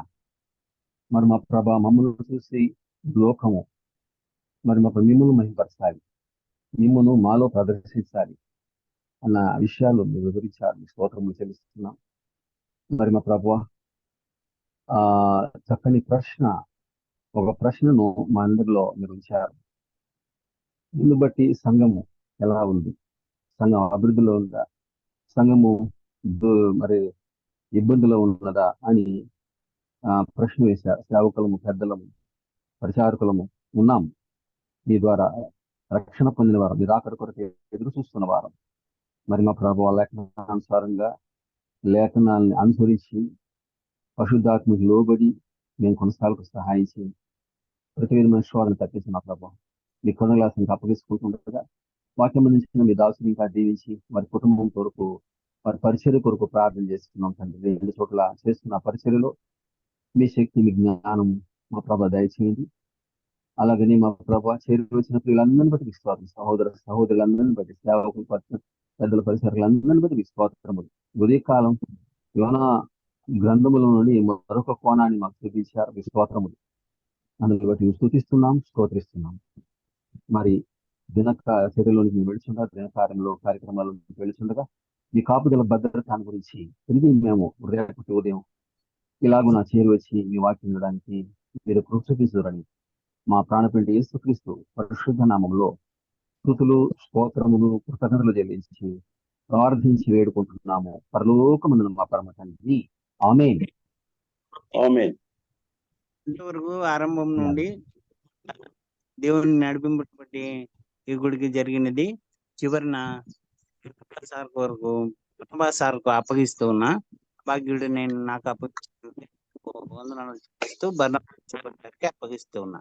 Speaker 5: మరి మా ప్రభా మమ్మల్ని చూసి లోకము మరి మా మిమ్మల్ని మహిమపరచాలి, మిమ్మల్ని మాలో ప్రదర్శించాలి అన్న విషయాలు మీరు వివరించారు. మీ స్తోత్రములు చెల్లిస్తున్నాం. మరి మా ప్రభు చక్కని ప్రశ్న, ఒక ప్రశ్నను మా అందరిలో మీరు ఉంచారు. దీన్ని బట్టి సంఘము ఎలా ఉంది? సంఘం అభివృద్ధిలో ఉందా? సంఘము మరి ఇబ్బందిలో ఉన్నదా అని ప్రశ్న వేశారు. సేవకులము, పెద్దలము, పరిచారకులము ఉన్నాం. మీ ద్వారా రక్షణ పొందిన వారు, మీరు అక్కడి కొరకు ఎదురు చూస్తున్న వారు. మరి మా ప్రభు లేఖనానుసారంగా లేఖనాలను అనుసరించి పరిశుద్ధాత్మకు లోబడి మేము కొనసాగకు సహాయం చేయండి. ప్రతి విధమైన శోధన తప్పించి మా ప్రభు మీ కొనలాసనికి అప్పగించుకుంటుండగా వాక్యం అందించిన మీ దాసుని ఇంకా దీవించి వారి కుటుంబం కొరకు, వారి పరిచర్య కొరకు ప్రార్థన చేస్తున్నాం తండ్రి. 2 చోట్ల చేస్తున్న పరిచర్యలో మీ శక్తి, మీ జ్ఞానం మా ప్రభ దయచేయండి. అలాగని మా ప్రభ చేరి వచ్చిన ప్రియులందరినీ బట్టి విశ్వాసం, సహోదరులందరినీ బట్టి, సేవకులు, పెద్దల పరిసరాలందరినీ బట్టి విశ్వాసములు. ఉదయకాలం యోనా గ్రంథముల నుండి మరొక కోణాన్ని మాకు చూపించారు. విశ్వాసములు అందుని బట్టి స్తుతిస్తున్నాం, స్తోత్రిస్తున్నాం. మరి చర్యలోనికి వెళుచుండగా, దినకార్యంలో కార్యక్రమాలను వెళుచుండగా మీ కాపుదల భద్రత గురించి తిరిగి మేము రేపటి ఉదయం ఇలాగూ నా చేరు వచ్చి మీ వాక్యం వినడానికి మీరు కృషించురని మా ప్రాణపిండి యేసుక్రీస్తు పరిశుద్ధ నామంలో స్తుతులు, స్తోత్రములు, కృతజ్ఞతలు చెల్లించి ప్రార్థించి వేడుకుంటున్నాము. పరలోకమందున మా పరమ తండ్రి. ఆమేన్.
Speaker 2: ఆమేన్.
Speaker 1: ఇంతవరకు ఆరంభం నుండి దేవుని నడిపింపు బట్టి ఈ గుడికి జరిగినది. చివరిన సార్ వరకు సార్కు అప్పగిస్తూ ఉన్నా. భాగ్యుడు నేను నాకు అప్పగిస్తూ వందనాలు చేస్తూ బర్నబాస్ గారికి అప్పగిస్తూ ఉన్నా.